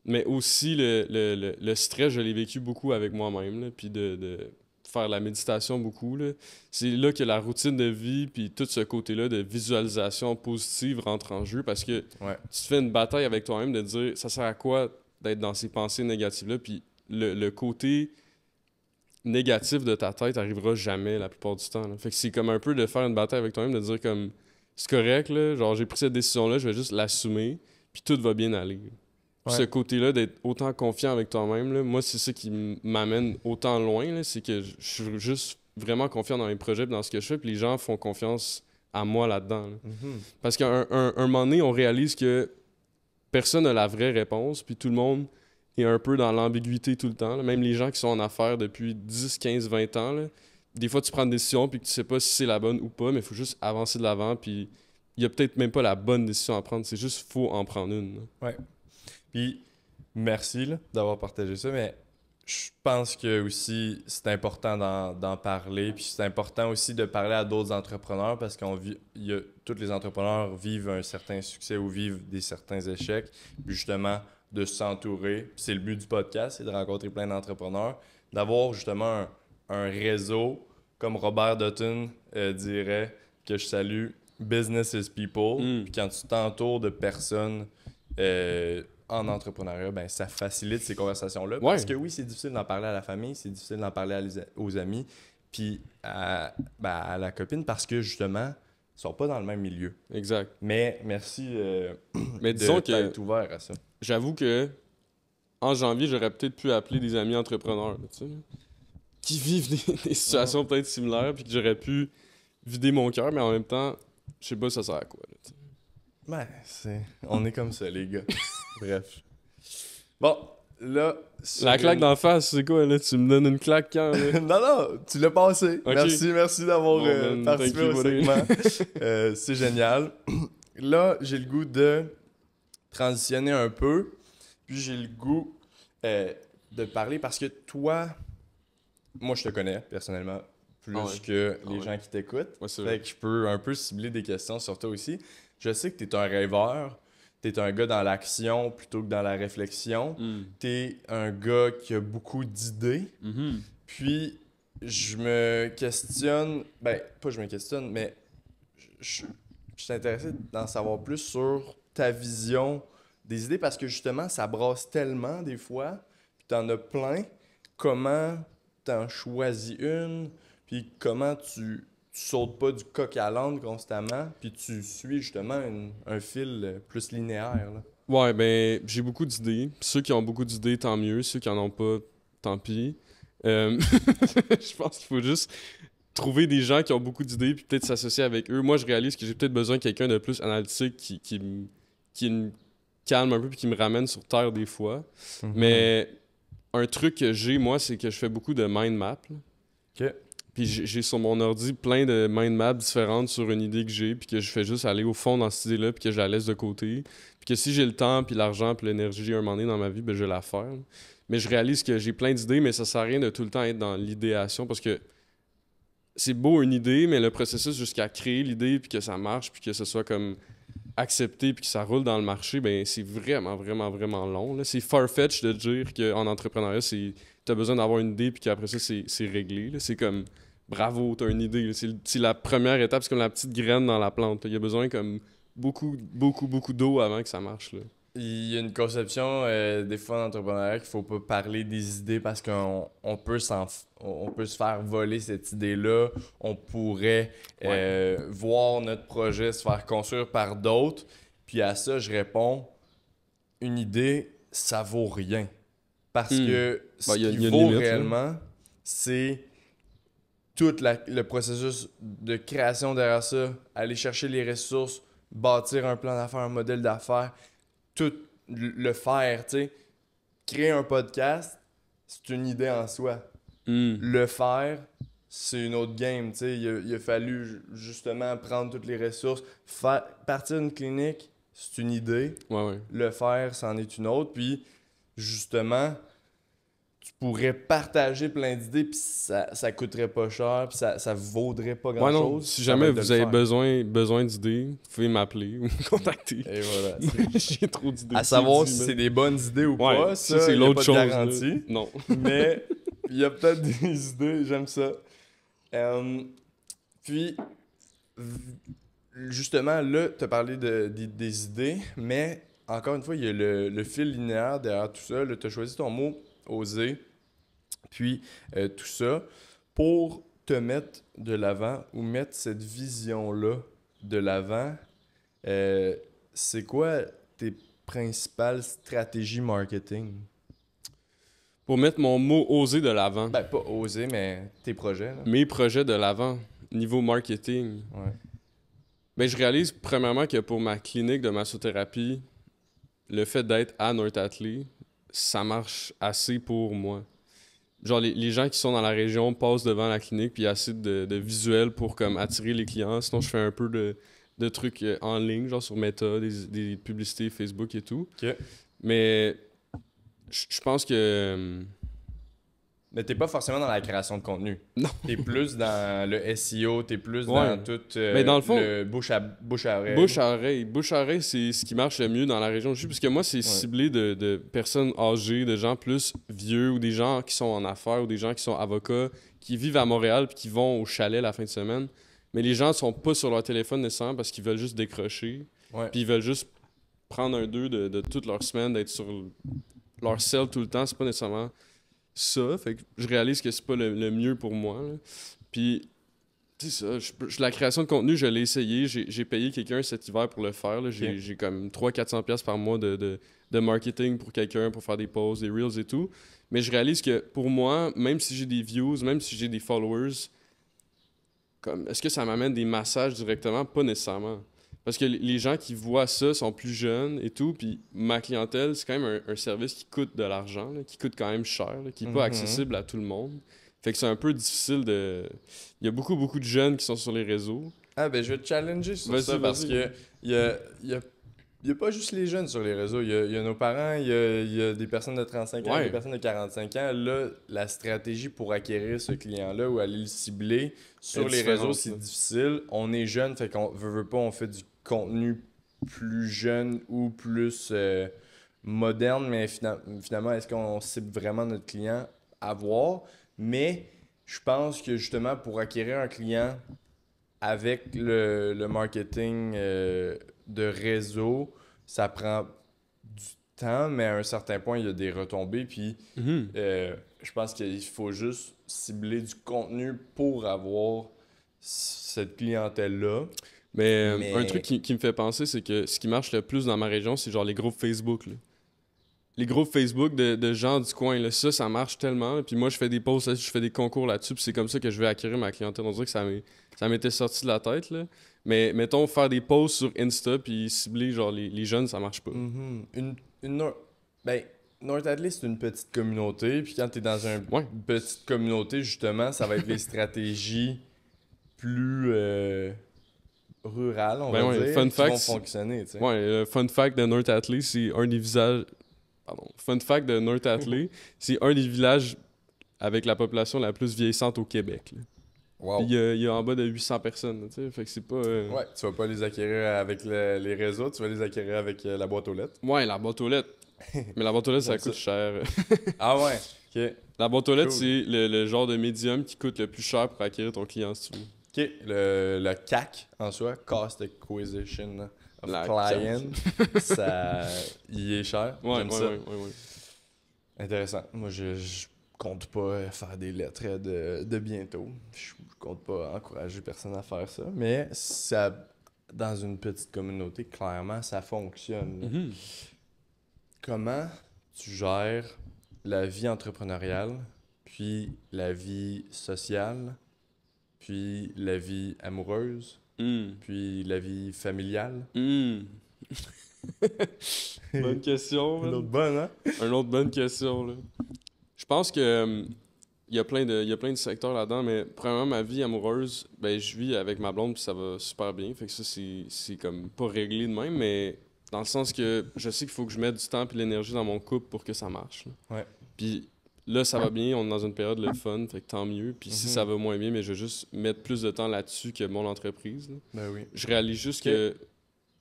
Mais aussi, le stress, je l'ai vécu beaucoup avec moi-même, là, puis de faire la méditation beaucoup. Là. C'est là que la routine de vie, puis tout ce côté-là de visualisation positive rentre en jeu parce que tu te fais une bataille avec toi-même de dire ça sert à quoi d'être dans ces pensées négatives-là, puis le côté négatif de ta tête arrivera jamais la plupart du temps. Là. Fait que c'est comme un peu de faire une bataille avec toi-même, de dire comme c'est correct, là, genre j'ai pris cette décision-là, je vais juste l'assumer, puis tout va bien aller. Puis ce côté-là d'être autant confiant avec toi-même, là, moi c'est ça qui m'amène autant loin, là, c'est que je suis juste vraiment confiant dans mes projets, dans ce que je fais, puis les gens font confiance à moi là-dedans. Là. Parce qu'à un moment donné, on réalise que personne n'a la vraie réponse, puis tout le monde est un peu dans l'ambiguïté tout le temps. Là. Même les gens qui sont en affaires depuis 10, 15, 20 ans, là, des fois tu prends une décision puis que tu sais pas si c'est la bonne ou pas, mais il faut juste avancer de l'avant, puis il y a peut-être même pas la bonne décision à prendre, c'est juste faut en prendre une. Là. Ouais. Puis merci là, d'avoir partagé ça, mais je pense que aussi c'est important d'en parler, puis c'est important aussi de parler à d'autres entrepreneurs parce tous les entrepreneurs vivent un certain succès ou vivent des certains échecs, puis justement de s'entourer, c'est le but du podcast, c'est de rencontrer plein d'entrepreneurs, d'avoir justement un réseau comme Robert Dutton dirait que je salue, business is people, puis quand tu t'entoures de personnes en entrepreneuriat, ben ça facilite ces conversations-là. Parce que oui, c'est difficile d'en parler à la famille, c'est difficile d'en parler aux amis, puis à la copine, parce que justement, ils sont pas dans le même milieu. Exact. Mais merci mais disons d'être ouvert à ça. J'avoue que en janvier, j'aurais peut-être pu appeler des amis entrepreneurs, tu sais, qui vivent des situations peut-être similaires, puis que j'aurais pu vider mon cœur, mais en même temps, je sais pas ça sert à quoi. Là, ben, on est comme ça, les gars. Bref. Bon, là... La claque d'en face, c'est quoi, là? Tu me donnes une claque quand, là? non, tu l'as passé. Okay. Merci d'avoir participé au segment. C'est génial. Là, j'ai le goût de transitionner un peu, puis j'ai le goût de parler parce que toi, moi, je te connais personnellement plus que les gens qui t'écoutent. Ouais, fait que je peux un peu cibler des questions sur toi aussi. Je sais que tu es un rêveur, t'es un gars dans l'action plutôt que dans la réflexion. T'es un gars qui a beaucoup d'idées. Puis, je me questionne, ben, pas je me questionne, mais je suis intéressé d'en savoir plus sur ta vision des idées parce que justement, ça brasse tellement des fois, puis t'en as plein. Comment t'en choisis une, puis comment tu sautes pas du coq à l'âne constamment, puis tu suis justement un fil plus linéaire, là. Ouais, ben, j'ai beaucoup d'idées. Ceux qui ont beaucoup d'idées, tant mieux. Ceux qui en ont pas, tant pis. Je pense qu'il faut juste trouver des gens qui ont beaucoup d'idées puis peut-être s'associer avec eux. Moi, je réalise que j'ai peut-être besoin de quelqu'un de plus analytique qui me calme un peu puis qui me ramène sur terre des fois. Mais un truc que j'ai, moi, c'est que je fais beaucoup de mind map. OK. Puis j'ai sur mon ordi plein de mind maps différentes sur une idée que j'ai, puis que je fais juste aller au fond dans cette idée-là, puis que je la laisse de côté. Puis que si j'ai le temps, puis l'argent, puis l'énergie à un moment donné dans ma vie, ben je vais la faire. Mais je réalise que j'ai plein d'idées, mais ça sert à rien de tout le temps être dans l'idéation, parce que c'est beau une idée, mais le processus jusqu'à créer l'idée, puis que ça marche, puis que ce soit comme accepté, puis que ça roule dans le marché, ben c'est vraiment, vraiment, vraiment long, là. C'est far-fetch de dire qu'en entrepreneuriat, t'as besoin d'avoir une idée, puis qu'après ça, c'est réglé, là. C'est comme, bravo, t'as une idée, là. C'est la première étape, c'est comme la petite graine dans la plante, là. Il y a besoin comme beaucoup, beaucoup, beaucoup d'eau avant que ça marche, là. Il y a une conception des fois en entrepreneuriat qu'il faut pas parler des idées parce qu'on peut on peut se faire voler cette idée-là. On pourrait voir notre projet se faire construire par d'autres. Puis à ça, je réponds, une idée, ça vaut rien. Parce que ce y a qui une vaut limite, réellement, c'est tout le processus de création derrière ça, aller chercher les ressources, bâtir un plan d'affaires, un modèle d'affaires, tout le faire, tu sais. Créer un podcast, c'est une idée en soi. Le faire, c'est une autre game, tu sais. Il a fallu justement prendre toutes les ressources. Partir d'une clinique, c'est une idée. Ouais. Le faire, c'en est une autre. Puis, justement, tu pourrais partager plein d'idées, puis ça coûterait pas cher, puis ça vaudrait pas grand-chose. Ouais, non. Si jamais vous avez besoin d'idées, vous pouvez m'appeler ou me contacter. Et voilà. J'ai trop d'idées. À savoir si c'est des bonnes idées ou pas, ça c'est l'autre chose. Garantie. Non. Mais il y a peut-être des idées, j'aime ça. Puis, justement, là, tu as parlé des idées, mais encore une fois, il y a le fil linéaire derrière tout ça. Tu as choisi ton mot oser, puis tout ça, pour te mettre de l'avant ou mettre cette vision-là de l'avant. C'est quoi tes principales stratégies marketing? Pour mettre mon mot oser de l'avant. Ben, pas oser, mais tes projets. Là. Mes projets de l'avant, niveau marketing. Ouais. Ben, je réalise premièrement que pour ma clinique de massothérapie, le fait d'être à North Atlee, ça marche assez pour moi. Genre, les gens qui sont dans la région passent devant la clinique puis il y a assez de visuels pour comme attirer les clients. Sinon, je fais un peu de trucs en ligne, genre sur Meta, des publicités Facebook et tout. OK. Mais je pense que... Mais t'es pas forcément dans la création de contenu. Non. T'es plus dans le SEO, t'es plus dans tout mais dans le fond, le bouche à oreille. Bouche à oreille, c'est ce qui marche le mieux dans la région où je suis. Parce que moi, c'est ciblé de personnes âgées, de gens plus vieux ou des gens qui sont en affaires ou des gens qui sont avocats, qui vivent à Montréal puis qui vont au chalet la fin de semaine. Mais les gens sont pas sur leur téléphone nécessairement parce qu'ils veulent juste décrocher. Ouais. Puis ils veulent juste prendre un d'eux de toute leur semaine, d'être sur leur cell tout le temps. C'est pas nécessairement ça. Fait que je réalise que c'est pas le mieux pour moi, là. Puis, c'est ça. La création de contenu, je l'ai essayé. J'ai payé quelqu'un cet hiver pour le faire, là. J'ai comme 300-400$ par mois de marketing pour quelqu'un, pour faire des posts, des reels et tout. Mais je réalise que pour moi, même si j'ai des views, même si j'ai des followers, comme est-ce que ça m'amène des massages directement? Pas nécessairement. Parce que les gens qui voient ça sont plus jeunes et tout, puis ma clientèle, c'est quand même un service qui coûte de l'argent, là, qui coûte quand même cher, là, qui n'est pas accessible à tout le monde. Fait que c'est un peu difficile de... Il y a beaucoup, beaucoup de jeunes qui sont sur les réseaux. Ah ben je vais te challenger sur ça parce que il y a pas juste les jeunes sur les réseaux, il y a nos parents, il y a des personnes de 35 ans, des personnes de 45 ans. Là, la stratégie pour acquérir ce client-là ou aller le cibler sur les réseaux, c'est difficile. On est jeune, fait qu'on veut pas, on fait du contenu plus jeune ou plus moderne, mais finalement, est-ce qu'on cible vraiment notre client à voir? Mais je pense que justement, pour acquérir un client avec le marketing de réseau, ça prend du temps, mais à un certain point, il y a des retombées. Puis Mhm. je pense qu'il faut juste cibler du contenu pour avoir cette clientèle-là. Mais un truc Mais qui me fait penser, c'est que ce qui marche le plus dans ma région, c'est genre les groupes Facebook, là. Les groupes Facebook de gens du coin, là, ça marche tellement. Puis moi, je fais des posts, je fais des concours là-dessus, puis c'est comme ça que je vais acquérir ma clientèle. On dirait que ça m'était sorti de la tête, là. Mais mettons, faire des posts sur Insta, puis cibler genre les jeunes, ça marche pas. mhm, ben, North Atlas, c'est une petite communauté. Puis quand tu es dans Ouais. une petite communauté, justement, ça va être les stratégies plus rurales, on Ben va ouais, dire, qui vont fonctionner. Tu sais. ouais, fun fact de North Atlee, c'est un des visages. Pardon. Fun fact de North Atlee, c'est un des villages avec la population la plus vieillissante au Québec, là. Puis Wow. il y a en bas de 800 personnes, là, tu sais. Fait que c'est pas. Ouais, tu vas pas les acquérir avec les réseaux, tu vas les acquérir avec la boîte aux lettres. Ouais, la boîte aux lettres. Mais la boîte aux lettres, ça J'aime coûte ça. cher. Ah ouais, ok. La boîte aux lettres, Cool. c'est le genre de médium qui coûte le plus cher pour acquérir ton client, si tu veux. Ok, le CAC en soi, Cost Acquisition of La Client, ça, il est cher. Ouais, J'aime ouais, ça. ouais. Intéressant. Moi, je compte pas faire des lettres de bientôt. Je compte pas encourager personne à faire ça. Mais ça, dans une petite communauté, clairement, ça fonctionne. Là. Mhm. Comment tu gères la vie entrepreneuriale, puis la vie sociale, puis la vie amoureuse, Mm. puis la vie familiale? Mm. Bonne question, Une man. autre bonne, hein? Une autre bonne question, là. Je pense que il y a plein de secteurs là-dedans, mais premièrement, ma vie amoureuse, ben je vis avec ma blonde puis ça va super bien. Fait que ça, c'est comme pas réglé de même, mais dans le sens que je sais qu'il faut que je mette du temps et de l'énergie dans mon couple pour que ça marche, là. Ouais. Puis là, ça va bien, on est dans une période le fun, fait que tant mieux. Puis si Mhm. ça va moins bien, mais je vais juste mettre plus de temps là-dessus que mon entreprise, là. Ben oui. Je réalise juste Ok. que.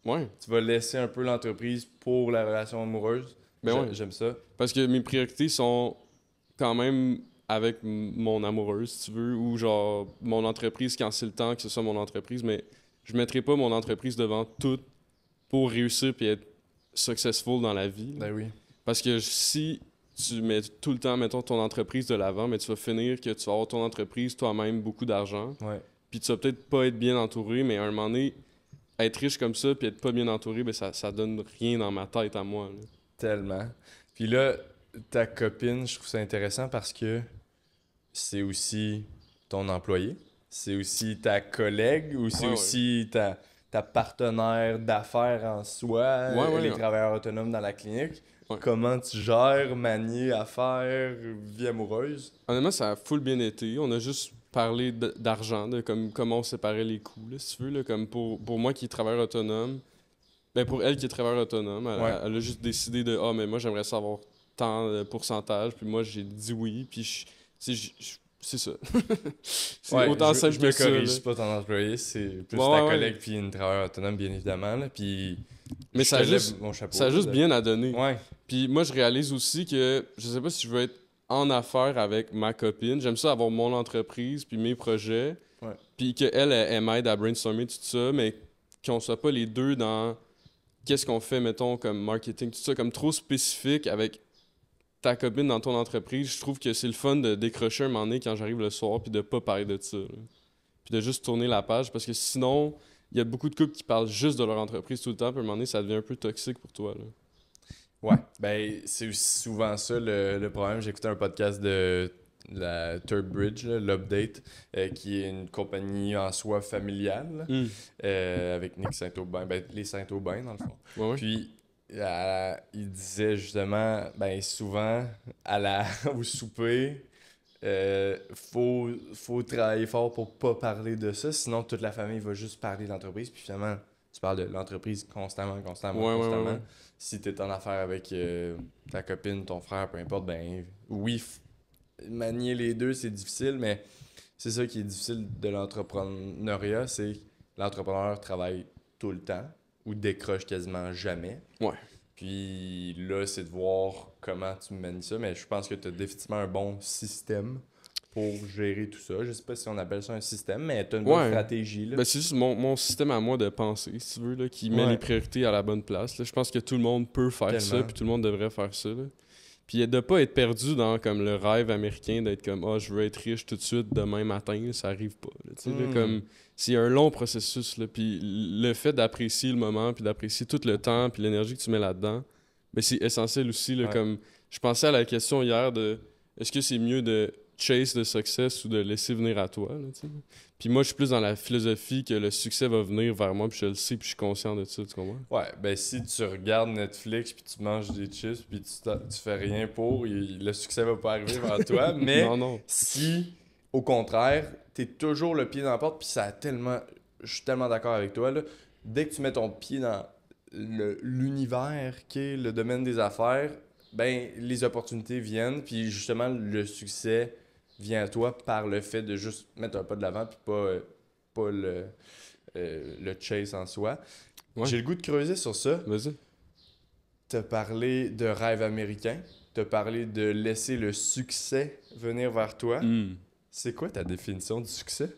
Ouais, Tu vas laisser un peu l'entreprise pour la relation amoureuse. ben ouais. J'aime ça. Parce que mes priorités sont quand même avec mon amoureuse, si tu veux, ou genre mon entreprise quand c'est le temps que ce soit mon entreprise, mais je mettrai pas mon entreprise devant tout pour réussir et être successful dans la vie, là. Ben oui. Parce que si tu mets tout le temps, mettons, ton entreprise de l'avant, mais tu vas finir que tu vas avoir ton entreprise toi-même, beaucoup d'argent, Ouais. puis tu vas peut-être pas être bien entouré, mais à un moment donné, être riche comme ça puis être pas bien entouré, ben ça donne rien dans ma tête à moi, là. Tellement. Puis là, ta copine, je trouve ça intéressant parce que c'est aussi ton employé, c'est aussi ta collègue ou c'est Ouais, ouais. aussi ta partenaire d'affaires en soi, Ouais, les ouais. travailleurs autonomes dans la clinique. Ouais. Comment tu gères, manier, affaires, vie amoureuse? Honnêtement, ça a full bien été. On a juste parlé d'argent, de comme comment on séparait les coûts, là, si tu veux. Là, comme pour moi qui est travailleur autonome, ben pour elle qui est travailleur autonome, Ouais. elle a juste décidé de Ah, mais moi j'aimerais savoir tant de pourcentage. Puis moi j'ai dit oui. Puis c'est ça. C'est Ouais, autant je simple me que ça, là. corrige, c'est pas ton employé, c'est plus Ouais, ta ouais, collègue ouais. puis une travailleuse autonome, bien évidemment. Là, puis Mais je ça te a lève juste, mon chapeau. ça a juste là. bien à donner. Ouais, Puis moi, je réalise aussi que je sais pas si je veux être en affaires avec ma copine. J'aime ça avoir mon entreprise puis mes projets. Ouais. Puis elle m'aide à brainstormer tout ça, mais qu'on soit pas les deux dans qu'est-ce qu'on fait, mettons, comme marketing, tout ça, comme trop spécifique avec ta copine dans ton entreprise. Je trouve que c'est le fun de décrocher un moment donné quand j'arrive le soir puis de pas parler de ça, là. Puis de juste tourner la page parce que sinon, il y a beaucoup de couples qui parlent juste de leur entreprise tout le temps, puis à un moment donné, ça devient un peu toxique pour toi, là. ouais. Ben, c'est aussi souvent ça le problème. J'écoutais un podcast de la Third Bridge, là, l'Update, qui est une compagnie en soi familiale, là, avec Nick Saint-Aubin, ben, les Saint-Aubin, dans le fond. Ouais, ouais. Puis, il disait justement, ben, souvent, au souper, faut travailler fort pour pas parler de ça, sinon toute la famille va juste parler de l'entreprise, puis finalement, tu parles de l'entreprise constamment, Ouais. Si t'es en affaire avec ta copine, ton frère, peu importe, ben oui, manier les deux, c'est difficile, mais c'est ça qui est difficile de l'entrepreneuriat, c'est que l'entrepreneur travaille tout le temps, ou décrochent quasiment jamais. Ouais. Puis là, c'est de voir comment tu manies ça, mais je pense que tu as définitivement un bon système pour gérer tout ça. Je sais pas si on appelle ça un système, mais tu as une bonne stratégie. Là. Ben, c'est juste mon système à moi de pensée, si tu veux, là, qui met les priorités à la bonne place. Là. Je pense que tout le monde peut faire ça, puis tout le monde devrait faire ça. Là. Puis de pas être perdu dans comme le rêve américain d'être comme je veux être riche tout de suite demain matin, là, ça arrive pas. Là, comme c'est un long processus. Là, puis le fait d'apprécier le moment, puis d'apprécier tout le temps, puis l'énergie que tu mets là-dedans, ben, c'est essentiel aussi. Là, comme je pensais à la question hier de est-ce que c'est mieux de chase le success ou de laisser venir à toi. Là, puis moi, je suis plus dans la philosophie que le succès va venir vers moi, puis je le sais, puis je suis conscient de ça, tu comprends? Ouais, ben si tu regardes Netflix, puis tu manges des chips, puis tu fais rien pour, le succès va pas arriver vers toi, mais non. si, au contraire, t'es toujours le pied dans la porte, puis ça a tellement... Je suis tellement d'accord avec toi, là. Dès que tu mets ton pied dans l'univers qui est le domaine des affaires, ben les opportunités viennent, puis justement, le succès vient à toi par le fait de juste mettre un pas de l'avant, puis pas le chase en soi. Ouais. J'ai le goût de creuser sur ça. Vas-y. T'as parlé de rêve américain. T'as parlé de laisser le succès venir vers toi. C'est quoi ta définition du succès?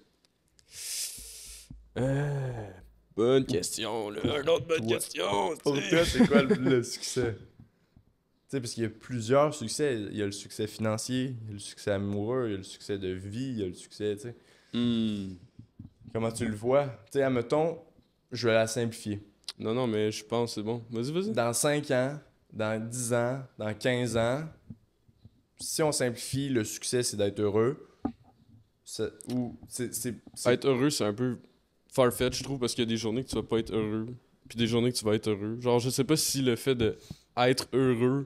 Bonne question, là. Une autre bonne question. Pour toi, c'est quoi le succès? Tu sais, parce qu'il y a plusieurs succès. Il y a le succès financier, il y a le succès amoureux, il y a le succès de vie, il y a le succès, tu sais. Comment tu le vois? Tu sais, admettons, je vais la simplifier. Non, mais je pense que c'est bon. Vas-y. Dans 5 ans, dans 10 ans, dans 15 ans, si on simplifie, le succès, c'est d'être heureux. Être heureux, c'est un peu farfetch, je trouve, parce qu'il y a des journées que tu vas pas être heureux, puis des journées que tu vas être heureux. Genre, je sais pas si le fait d'être heureux,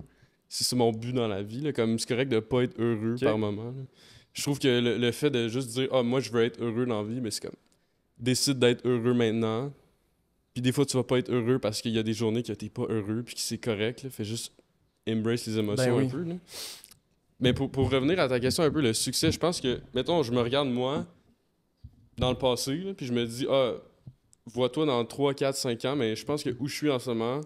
si c'est mon but dans la vie, là, comme c'est correct de pas être heureux par moment. Là. Je trouve que le fait de juste dire « Ah, moi, je veux être heureux dans la vie », mais c'est comme « Décide d'être heureux maintenant ». Puis des fois, tu vas pas être heureux parce qu'il y a des journées que t'es pas heureux, puis que c'est correct. Là. Fais juste embrace les émotions un peu. Là. Mais pour revenir à ta question un peu, le succès, je pense que, mettons, je me regarde moi dans le passé, là, puis je me dis, vois-toi dans 3, 4, 5 ans, mais je pense que où je suis en ce moment,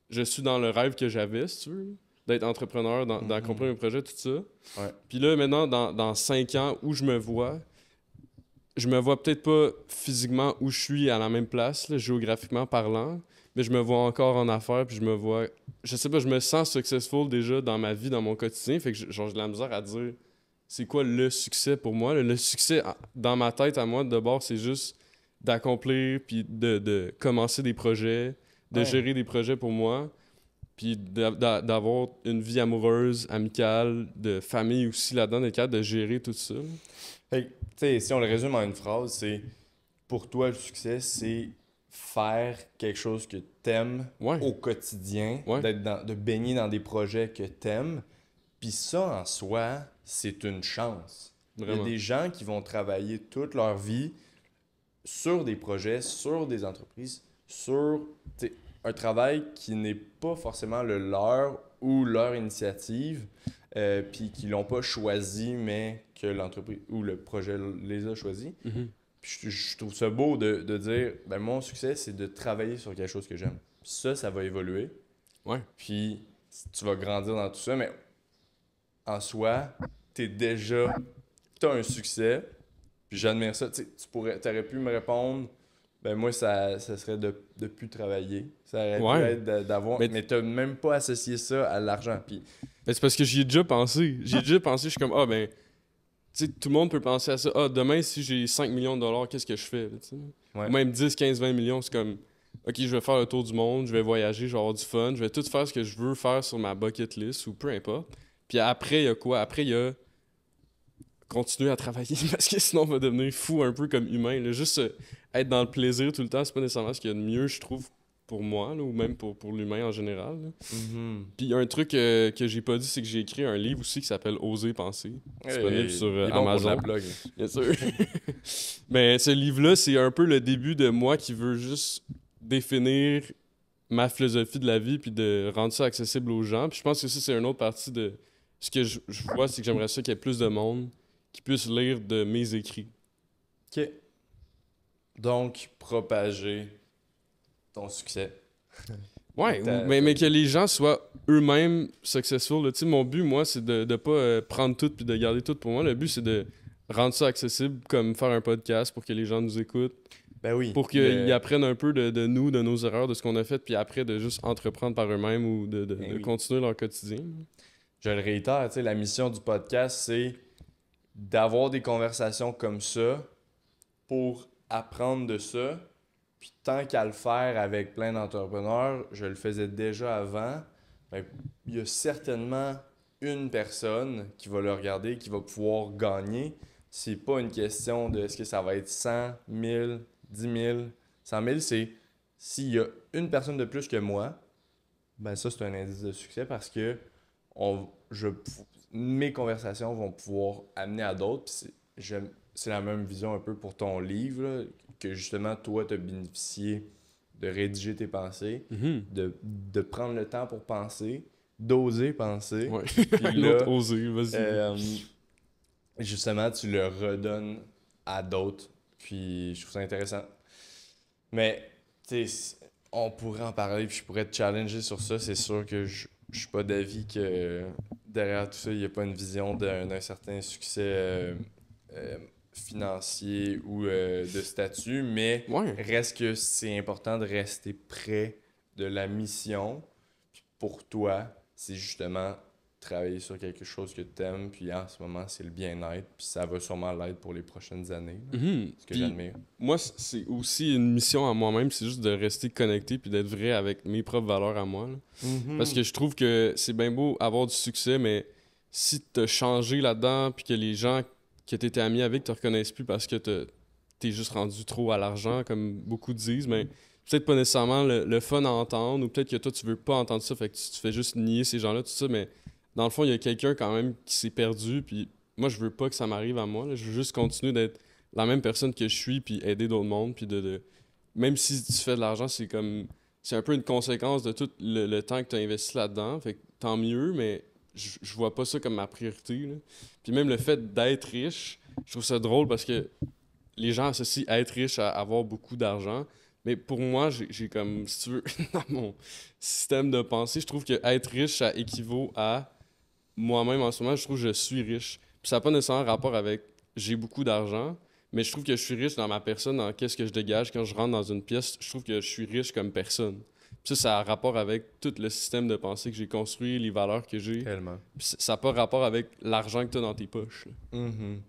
je suis dans le rêve que j'avais, si tu veux, d'être entrepreneur, d'accomplir un projet, tout ça. Ouais. Puis là, maintenant, dans 5 ans, où je me vois peut-être pas physiquement où je suis à la même place, là, géographiquement parlant, mais je me vois encore en affaires, puis je sais pas, je me sens successful déjà dans ma vie, dans mon quotidien, fait que j'ai de la misère à dire c'est quoi le succès pour moi. Le succès, dans ma tête à moi, d'abord, c'est juste d'accomplir, puis de commencer des projets, de gérer des projets pour moi, puis d'avoir une vie amoureuse, amicale, de famille aussi là-dedans, d'être capable de gérer tout ça. Fait que, tu sais, si on le résume en une phrase, c'est pour toi, le succès, c'est faire quelque chose que t'aimes au quotidien, de baigner dans des projets que t'aimes. Puis ça, en soi, c'est une chance. Vraiment. Il y a des gens qui vont travailler toute leur vie sur des projets, sur des entreprises, sur un travail qui n'est pas forcément le leur ou leur initiative, puis qui l'ont pas choisi, mais que l'entreprise ou le projet les a choisis. Puis je trouve ça beau de dire, ben mon succès, c'est de travailler sur quelque chose que j'aime. Puis ça va évoluer. Puis tu vas grandir dans tout ça, mais en soi, t'as un succès, puis j'admire ça. T'aurais pu me répondre, ben moi, ça serait de plus travailler. Ça aurait pu être d'avoir... Mais t'as même pas associé ça à l'argent. Puis... Ben, c'est parce que j'y ai déjà pensé. Je suis comme, tu sais, tout le monde peut penser à ça. Demain, si j'ai 5 millions de dollars, qu'est-ce que je fais? Ou même 10, 15, 20 millions, c'est comme, OK, je vais faire le tour du monde, je vais voyager, je vais avoir du fun, je vais tout faire ce que je veux faire sur ma bucket list ou peu importe. Puis après, il y a quoi? Après, il y a continuer à travailler parce que sinon, on va devenir fou un peu comme humain. Là. Juste être dans le plaisir tout le temps, c'est pas nécessairement ce qu'il y a de mieux, je trouve, pour moi, là, ou même pour l'humain en général. Puis il y a un truc que j'ai pas dit, c'est que j'ai écrit un livre aussi qui s'appelle Oser penser, disponible sur Amazon. Bien sûr. Mais ce livre-là, c'est un peu le début de moi qui veut juste définir ma philosophie de la vie puis de rendre ça accessible aux gens. Puis je pense que ça, c'est une autre partie de ce que je vois, c'est que j'aimerais ça qu'il y ait plus de monde qui puisse lire de mes écrits. OK. Donc, propager ton succès. Ouais, T'as- mais que les gens soient eux-mêmes successful. Tu sais, mon but, moi, c'est de pas prendre tout puis de garder tout pour moi. Le but, c'est de rendre ça accessible, comme faire un podcast pour que les gens nous écoutent, Ben oui. pour qu'ils apprennent un peu de nous, de nos erreurs, de ce qu'on a fait, puis après, de juste entreprendre par eux-mêmes ou de Ben oui. continuer leur quotidien. Je le réitère, tu sais, la mission du podcast, c'est d'avoir des conversations comme ça pour apprendre de ça. Puis tant qu'à le faire avec plein d'entrepreneurs, je le faisais déjà avant, ben, il y a certainement une personne qui va le regarder, qui va pouvoir gagner. C'est pas une question de est-ce que ça va être 100, 1000, 10 000, 100 000, c'est s'il y a une personne de plus que moi, ben ça c'est un indice de succès parce que on, je, mes conversations vont pouvoir amener à d'autres. C'est la même vision un peu pour ton livre, là, que justement, toi, tu as bénéficié de rédiger tes pensées, Mhm. de prendre le temps pour penser, d'oser penser. Ouais. Puis L'autre là, osé, vas-y. justement, tu le redonnes à d'autres. Puis je trouve ça intéressant. Mais, tu sais, on pourrait en parler, puis je pourrais te challenger sur ça. C'est sûr que je suis pas d'avis que derrière tout ça, il n'y a pas une vision d'un certain succès euh, financier ou de statut, mais Ouais. reste que c'est important de rester près de la mission. Puis pour toi, c'est justement travailler sur quelque chose que tu aimes, puis en ce moment, c'est le bien-être, puis ça va sûrement l'être pour les prochaines années, là, Mhm. ce que Puis, j'admire. moi, c'est aussi une mission à moi-même, c'est juste de rester connecté puis d'être vrai avec mes propres valeurs à moi, là. Parce que je trouve que c'est bien beau avoir du succès, mais si t'as changé là-dedans puis que les gens que t'étais ami avec te reconnaissent plus parce que t'es juste rendu trop à l'argent, comme beaucoup disent, mais peut-être pas nécessairement le fun à entendre, ou peut-être que toi tu veux pas entendre ça, fait que tu fais juste nier ces gens-là, tout ça, mais dans le fond, il y a quelqu'un quand même qui s'est perdu, puis moi je veux pas que ça m'arrive à moi, là. Je veux juste continuer d'être la même personne que je suis, puis aider d'autres mondes, puis même si tu fais de l'argent, c'est comme c'est un peu une conséquence de tout le temps que tu as investi là-dedans. Fait que tant mieux, mais je vois pas ça comme ma priorité, là. Puis même le fait d'être riche, je trouve ça drôle parce que les gens associent être riche à avoir beaucoup d'argent. Mais pour moi, j'ai comme, si tu veux, dans mon système de pensée, je trouve que être riche, ça équivaut à moi-même en ce moment, je trouve que je suis riche. Puis ça n'a pas nécessairement rapport avec j'ai beaucoup d'argent, mais je trouve que je suis riche dans ma personne, dans qu'est-ce que je dégage. Quand je rentre dans une pièce, je trouve que je suis riche comme personne. Puis ça a rapport avec tout le système de pensée que j'ai construit, les valeurs que j'ai. Tellement. Puis ça n'a pas rapport avec l'argent que tu as dans tes poches, là. Mhm.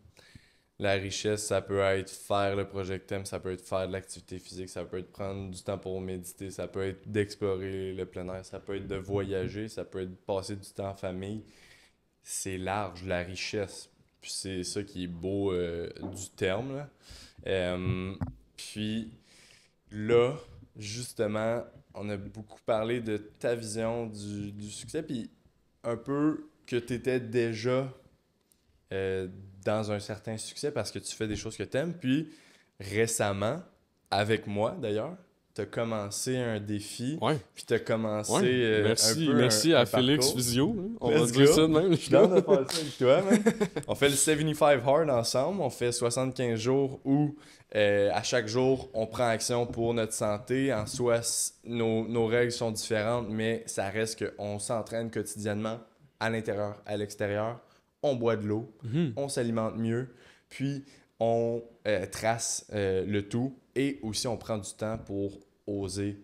La richesse, ça peut être faire le projet que t'aimes, ça peut être faire de l'activité physique, ça peut être prendre du temps pour méditer, ça peut être d'explorer le plein air, ça peut être de voyager, ça peut être passer du temps en famille. C'est large, la richesse. Puis c'est ça qui est beau du terme, là. Puis là, justement, on a beaucoup parlé de ta vision du succès, puis un peu que tu étais déjà euh, dans un certain succès parce que tu fais des choses que tu aimes. Puis récemment, avec moi d'ailleurs, tu as commencé un défi, Ouais. puis tu as commencé Ouais. un peu Merci un à Félix parcours. Visio, hein. On Let's va dire go. ça de même. Je suis down de faire ça avec toi, man. On fait le 75 Hard ensemble. On fait 75 jours où, à chaque jour, on prend action pour notre santé. En soi, nos règles sont différentes, mais ça reste qu'on s'entraîne quotidiennement à l'intérieur, à l'extérieur. On boit de l'eau, Mhm. on s'alimente mieux, puis on trace le tout. Et aussi, on prend du temps pour oser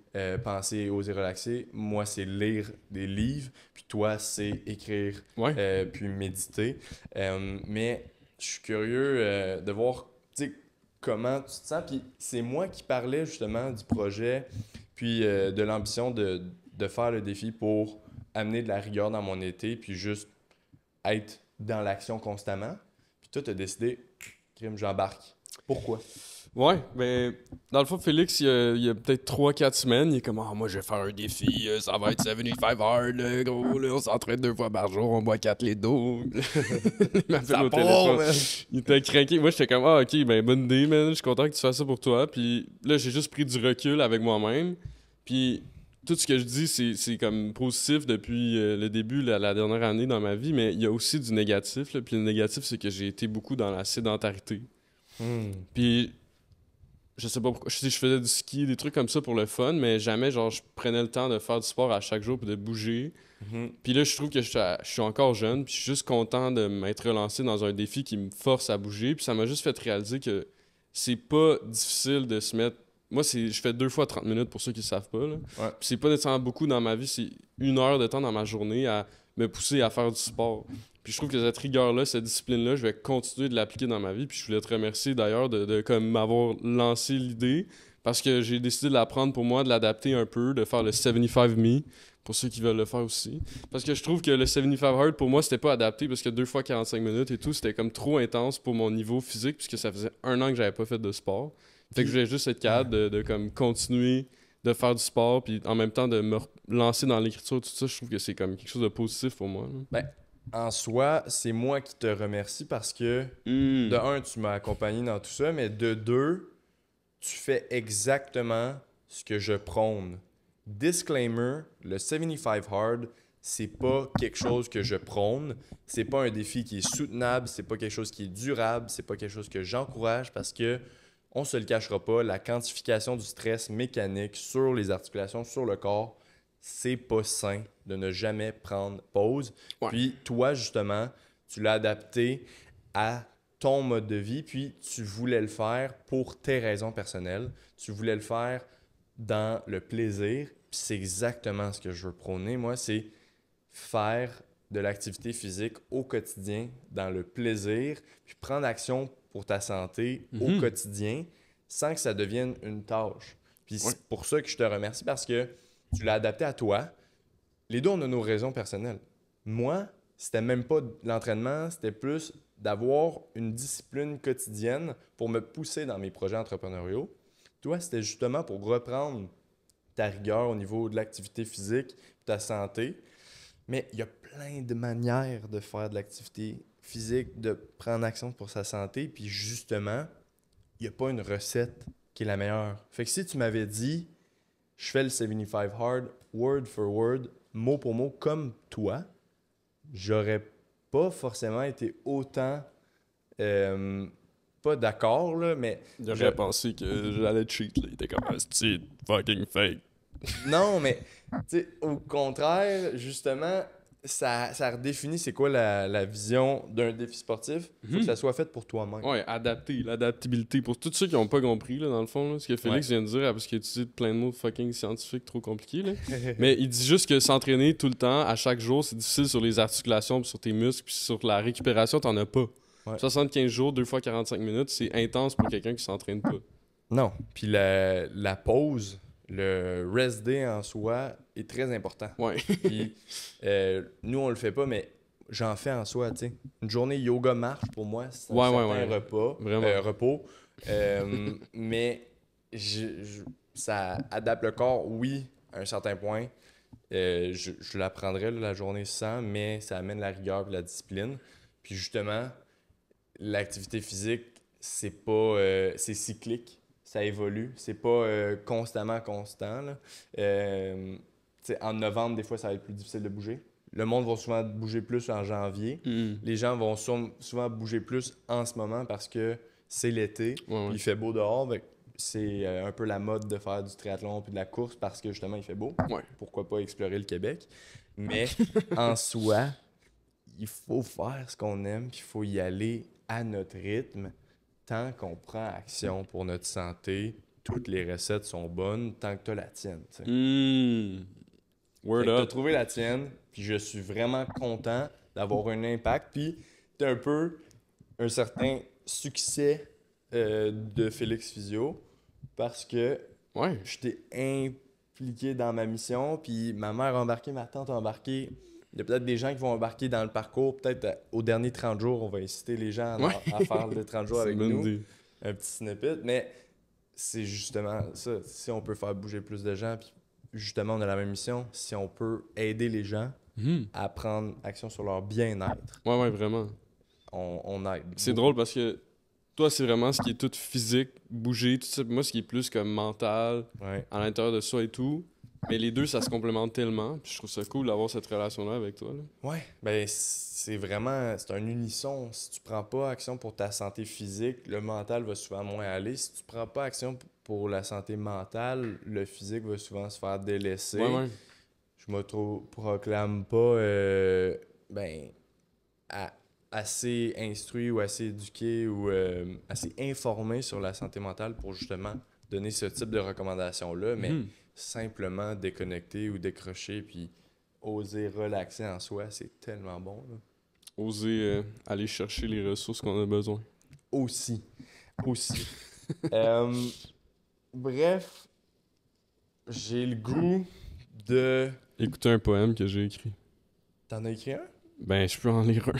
penser, oser relaxer. Moi, c'est lire des livres, puis toi, c'est écrire, Ouais. puis méditer. Mais je suis curieux de voir, tu sais, comment tu te sens. Puis c'est moi qui parlais justement du projet, puis de l'ambition de faire le défi pour amener de la rigueur dans mon été, puis juste être dans l'action constamment. Puis toi, tu as décidé, crime, j'embarque. Pourquoi? Ouais, ben, dans le fond, Félix, il y a peut-être 3-4 semaines, il est comme, ah, moi, je vais faire un défi, ça va être 75 hard, là, gros, là, on s'entraîne 2 fois par jour, on boit 4 litres d'eau. Il m'appelle Ça au part, téléphone. man! Il était craqué. Moi, j'étais comme, ah, ok, ben, bonne idée, man, je suis content que tu fasses ça pour toi. Puis là, j'ai juste pris du recul avec moi-même. Puis tout ce que je dis, c'est comme positif depuis le début, la dernière année dans ma vie, mais il y a aussi du négatif, là. Puis le négatif, c'est que j'ai été beaucoup dans la sédentarité. Hmm. Puis je sais pas pourquoi. Je faisais du ski, des trucs comme ça pour le fun, mais jamais, genre, je prenais le temps de faire du sport à chaque jour puis de bouger. Puis là, je trouve que je suis encore jeune, puis je suis juste content de m'être relancé dans un défi qui me force à bouger. Puis ça m'a juste fait réaliser que c'est pas difficile de se mettre. Moi, je fais 2 fois 30 minutes pour ceux qui ne savent pas. Là. Ouais. Puis c'est pas nécessairement beaucoup dans ma vie, c'est 1 heure de temps dans ma journée à me pousser à faire du sport. Puis je trouve que cette rigueur-là, cette discipline-là, je vais continuer de l'appliquer dans ma vie. Puis je voulais te remercier d'ailleurs de comme m'avoir lancé l'idée parce que j'ai décidé de l'apprendre pour moi, de l'adapter un peu, de faire le 75 me pour ceux qui veulent le faire aussi. Parce que je trouve que le 75 hard, pour moi, c'était pas adapté parce que 2 fois 45 minutes et tout, c'était comme trop intense pour mon niveau physique puisque ça faisait 1 an que j'avais pas fait de sport. Fait que je voulais juste être capable de comme continuer de faire du sport puis en même temps de me lancer dans l'écriture, tout ça. Je trouve que c'est comme quelque chose de positif pour moi. Là. Ben, en soi, c'est moi qui te remercie parce que, de un, tu m'as accompagné dans tout ça, mais de deux, tu fais exactement ce que je prône. Disclaimer, le 75 hard, c'est pas quelque chose que je prône, c'est pas un défi qui est soutenable, c'est pas quelque chose qui est durable, c'est pas quelque chose que j'encourage parce que on se le cachera pas, la quantification du stress mécanique sur les articulations, sur le corps, c'est pas sain de ne jamais prendre pause. Ouais. Puis toi, justement, tu l'as adapté à ton mode de vie, puis tu voulais le faire pour tes raisons personnelles. Tu voulais le faire dans le plaisir. Puis c'est exactement ce que je veux prôner, moi, c'est faire de l'activité physique au quotidien, dans le plaisir, puis prendre action pour ta santé au quotidien, sans que ça devienne une tâche. Puis c'est pour ça que je te remercie, parce que tu l'as adapté à toi. Les deux, on a nos raisons personnelles. Moi, c'était même pas de l'entraînement, c'était plus d'avoir une discipline quotidienne pour me pousser dans mes projets entrepreneuriaux. Toi, c'était justement pour reprendre ta rigueur au niveau de l'activité physique, ta santé. Mais il y a plein de manières de faire de l'activité physique, de prendre action pour sa santé. Puis justement, il n'y a pas une recette qui est la meilleure. Fait que si tu m'avais dit, je fais le 75 hard, word for word, mot pour mot, comme toi, j'aurais pas forcément été autant, pas d'accord, là, mais... J'aurais pensé que j'allais cheat, là. Il était comme un style fucking fake. Non, mais tu sais, au contraire, justement, ça redéfinit c'est quoi la vision d'un défi sportif. Il faut que ça soit fait pour toi-même. Ouais, adapter, l'adaptabilité. Pour tous ceux qui n'ont pas compris, là, dans le fond, là, ce que Félix vient de dire, parce qu'il a utilisé plein de mots fucking scientifiques trop compliqués. Là. Mais il dit juste que s'entraîner tout le temps, à chaque jour, c'est difficile sur les articulations, puis sur tes muscles, puis sur la récupération, t'en as pas. Ouais. 75 jours, 2 fois 45 minutes, c'est intense pour quelqu'un qui s'entraîne pas. Non. Puis la pause, le rest day en soi est très important. Ouais. Puis nous, on le fait pas, mais j'en fais en soi, tu sais. Une journée yoga marche pour moi, c'est un certain repos. Mais ça adapte le corps, oui, à un certain point. Je l'apprendrai la journée sans, mais ça amène la rigueur et la discipline. Puis justement, l'activité physique, c'est pas c'est cyclique, ça évolue, c'est pas constamment constant. Là. En novembre, des fois, ça va être plus difficile de bouger. Le monde va souvent bouger plus en janvier. Les gens vont souvent bouger plus en ce moment parce que c'est l'été, il fait beau dehors. C'est un peu la mode de faire du triathlon puis de la course parce que justement, il fait beau. Ouais. Pourquoi pas explorer le Québec? Mais en soi, il faut faire ce qu'on aime, puis il faut y aller à notre rythme. Tant qu'on prend action pour notre santé, toutes les recettes sont bonnes tant que tu as la tienne. Word Tu as up. trouvé la tienne, puis je suis vraiment content d'avoir un impact. Puis tu un peu un certain succès de Félix Physio parce que je t'ai impliqué dans ma mission, puis ma mère a embarqué, ma tante a embarqué. Il y a peut-être des gens qui vont embarquer dans le parcours. Peut-être aux derniers 30 jours, on va inciter les gens à faire le 30 jours avec nous. Un petit snippet. Mais c'est justement ça. Si on peut faire bouger plus de gens, puis justement, on a la même mission. Si on peut aider les gens à prendre action sur leur bien-être, Ouais, vraiment. on aide. C'est drôle parce que toi, c'est vraiment ce qui est tout physique, bouger, tout ça. Puis moi, ce qui est plus comme mental, à l'intérieur de soi et tout. Mais les deux, ça se complémente tellement. Puis je trouve ça cool d'avoir cette relation-là avec toi. Là. Ouais, ben c'est vraiment, c'est un unisson. Si tu prends pas action pour ta santé physique, le mental va souvent moins aller. Si tu prends pas action pour la santé mentale, le physique va souvent se faire délaisser. Ouais. Je proclame pas ben assez instruit ou assez éduqué ou assez informé sur la santé mentale pour justement donner ce type de recommandations-là, mais simplement déconnecter ou décrocher puis oser relaxer en soi, c'est tellement bon. Là. Oser aller chercher les ressources qu'on a besoin. Aussi. Bref, j'ai le goût de... Écouter un poème que j'ai écrit. T'en as écrit un? Ben, je peux en lire un.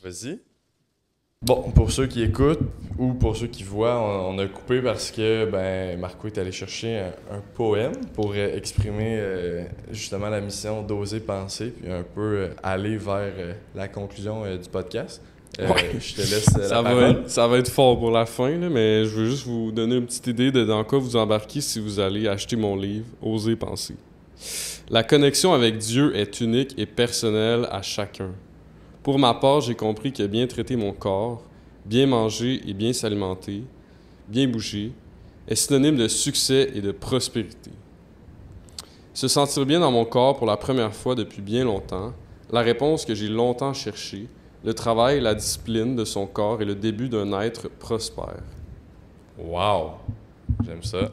Vas-y. Bon, pour ceux qui écoutent ou pour ceux qui voient, on a coupé parce que Marco est allé chercher un poème pour exprimer justement la mission d'oser penser puis un peu aller vers la conclusion du podcast. Je te laisse la parole. Ça va être fort pour la fin, là, mais je veux juste vous donner une petite idée de dans quoi vous embarquez si vous allez acheter mon livre « Oser penser ». La connexion avec Dieu est unique et personnelle à chacun. Pour ma part, j'ai compris que bien traiter mon corps, bien manger et bien s'alimenter, bien bouger, est synonyme de succès et de prospérité. Se sentir bien dans mon corps pour la première fois depuis bien longtemps, la réponse que j'ai longtemps cherchée, le travail et la discipline de son corps est le début d'un être prospère. Wow! J'aime ça.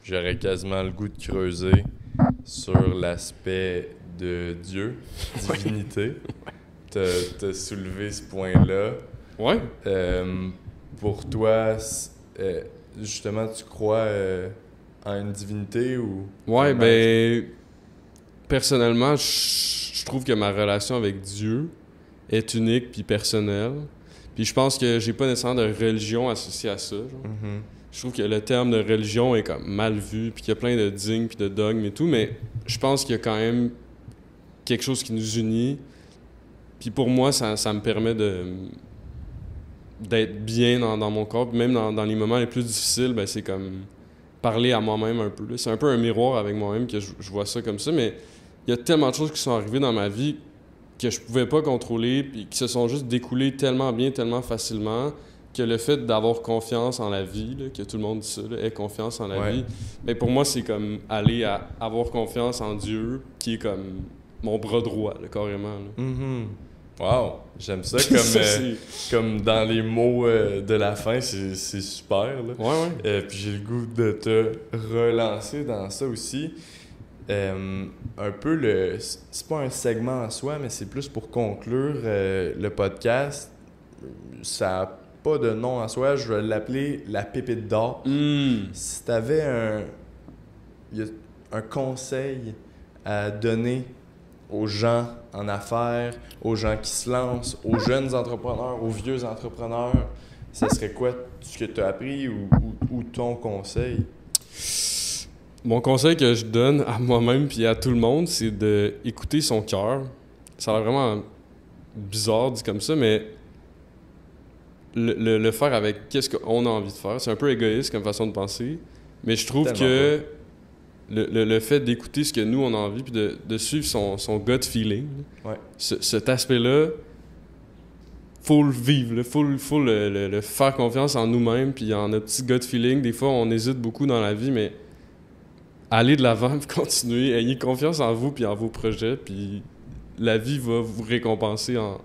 J'aurais quasiment le goût de creuser sur l'aspect de Dieu, divinité. T'as soulevé ce point-là. Ouais. Pour toi, justement, tu crois en une divinité ou... Ouais, ben... Personnellement, je trouve que ma relation avec Dieu est unique puis personnelle. Puis je pense que j'ai pas nécessairement de religion associée à ça. Genre. Mm-hmm. Je trouve que le terme de religion est comme mal vu, puis qu'il y a plein de dogmes puis de dogmes et tout, mais je pense qu'il y a quand même quelque chose qui nous unit. Puis pour moi, ça me permet d'être bien dans mon corps. Puis même dans les moments les plus difficiles, ben c'est comme parler à moi-même un peu. Là. C'est un peu un miroir avec moi-même que je vois ça comme ça, mais il y a tellement de choses qui sont arrivées dans ma vie que je pouvais pas contrôler, puis qui se sont juste découlées tellement bien, tellement facilement, que le fait d'avoir confiance en la vie, là, que tout le monde dit ça, là, aie confiance en la vie, mais pour moi, c'est comme aller à avoir confiance en Dieu, qui est comme mon bras droit, là, carrément. Là. Mm-hmm. Wow! J'aime ça comme dans les mots de la fin, c'est super. Là. Ouais. Puis j'ai le goût de te relancer dans ça aussi. Un peu c'est pas un segment en soi, mais c'est plus pour conclure le podcast. Ça n'a pas de nom en soi, je vais l'appeler la pépite d'or. Si tu avais un conseil à donner aux gens en affaires, aux gens qui se lancent, aux jeunes entrepreneurs, aux vieux entrepreneurs, ça serait quoi ce que tu as appris ou ton conseil? Mon conseil que je donne à moi-même puis à tout le monde, c'est d'écouter son cœur. Ça a l'air vraiment bizarre dit comme ça, mais le faire avec qu'est-ce qu'on a envie de faire. C'est un peu égoïste comme façon de penser, mais je trouve que le fait d'écouter ce que nous, on a envie puis de suivre son gut feeling, cet aspect-là, faut le vivre, faut le faire confiance en nous-mêmes puis en notre petit gut feeling. Des fois, on hésite beaucoup dans la vie, mais allez de l'avant, continuez, ayez confiance en vous puis en vos projets, puis la vie va vous récompenser en...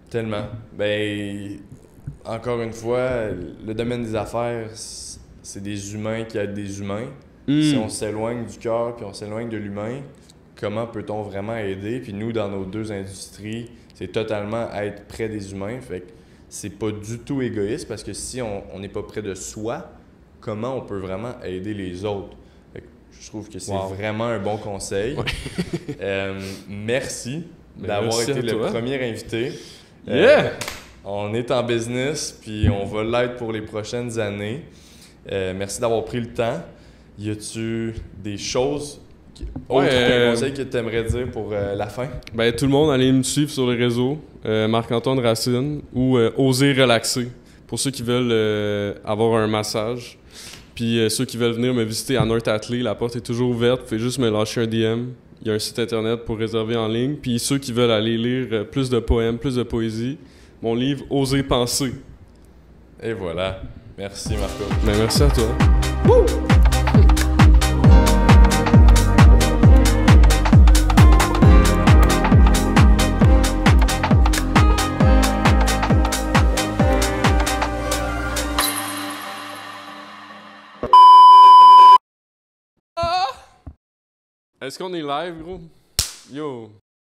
Tellement. Ben, encore une fois, le domaine des affaires, c'est des humains qui aident des humains. Si on s'éloigne du cœur puis on s'éloigne de l'humain, comment peut-on vraiment aider? Puis nous, dans nos deux industries, c'est totalement être près des humains. Fait que c'est pas du tout égoïste parce que si on n'est pas près de soi, comment on peut vraiment aider les autres? Fait que je trouve que c'est vraiment un bon conseil. Merci d'avoir été le premier invité. On est en business, puis on va l'être pour les prochaines années. Merci d'avoir pris le temps. Y a-tu des choses, autres conseils que tu aimerais dire pour la fin? Ben, tout le monde, allez me suivre sur les réseaux, Marc-Antoine Racine, ou Oser relaxer, pour ceux qui veulent avoir un massage. Puis ceux qui veulent venir me visiter à North Atlee, la porte est toujours ouverte. Vous pouvez juste me lâcher un DM. Il y a un site internet pour réserver en ligne. Puis ceux qui veulent aller lire plus de poèmes, plus de poésie, mon livre « Oser penser ». Et voilà. Merci, Marco. Ben, merci à toi. Woo! Est-ce qu'on est live, gros? Yo!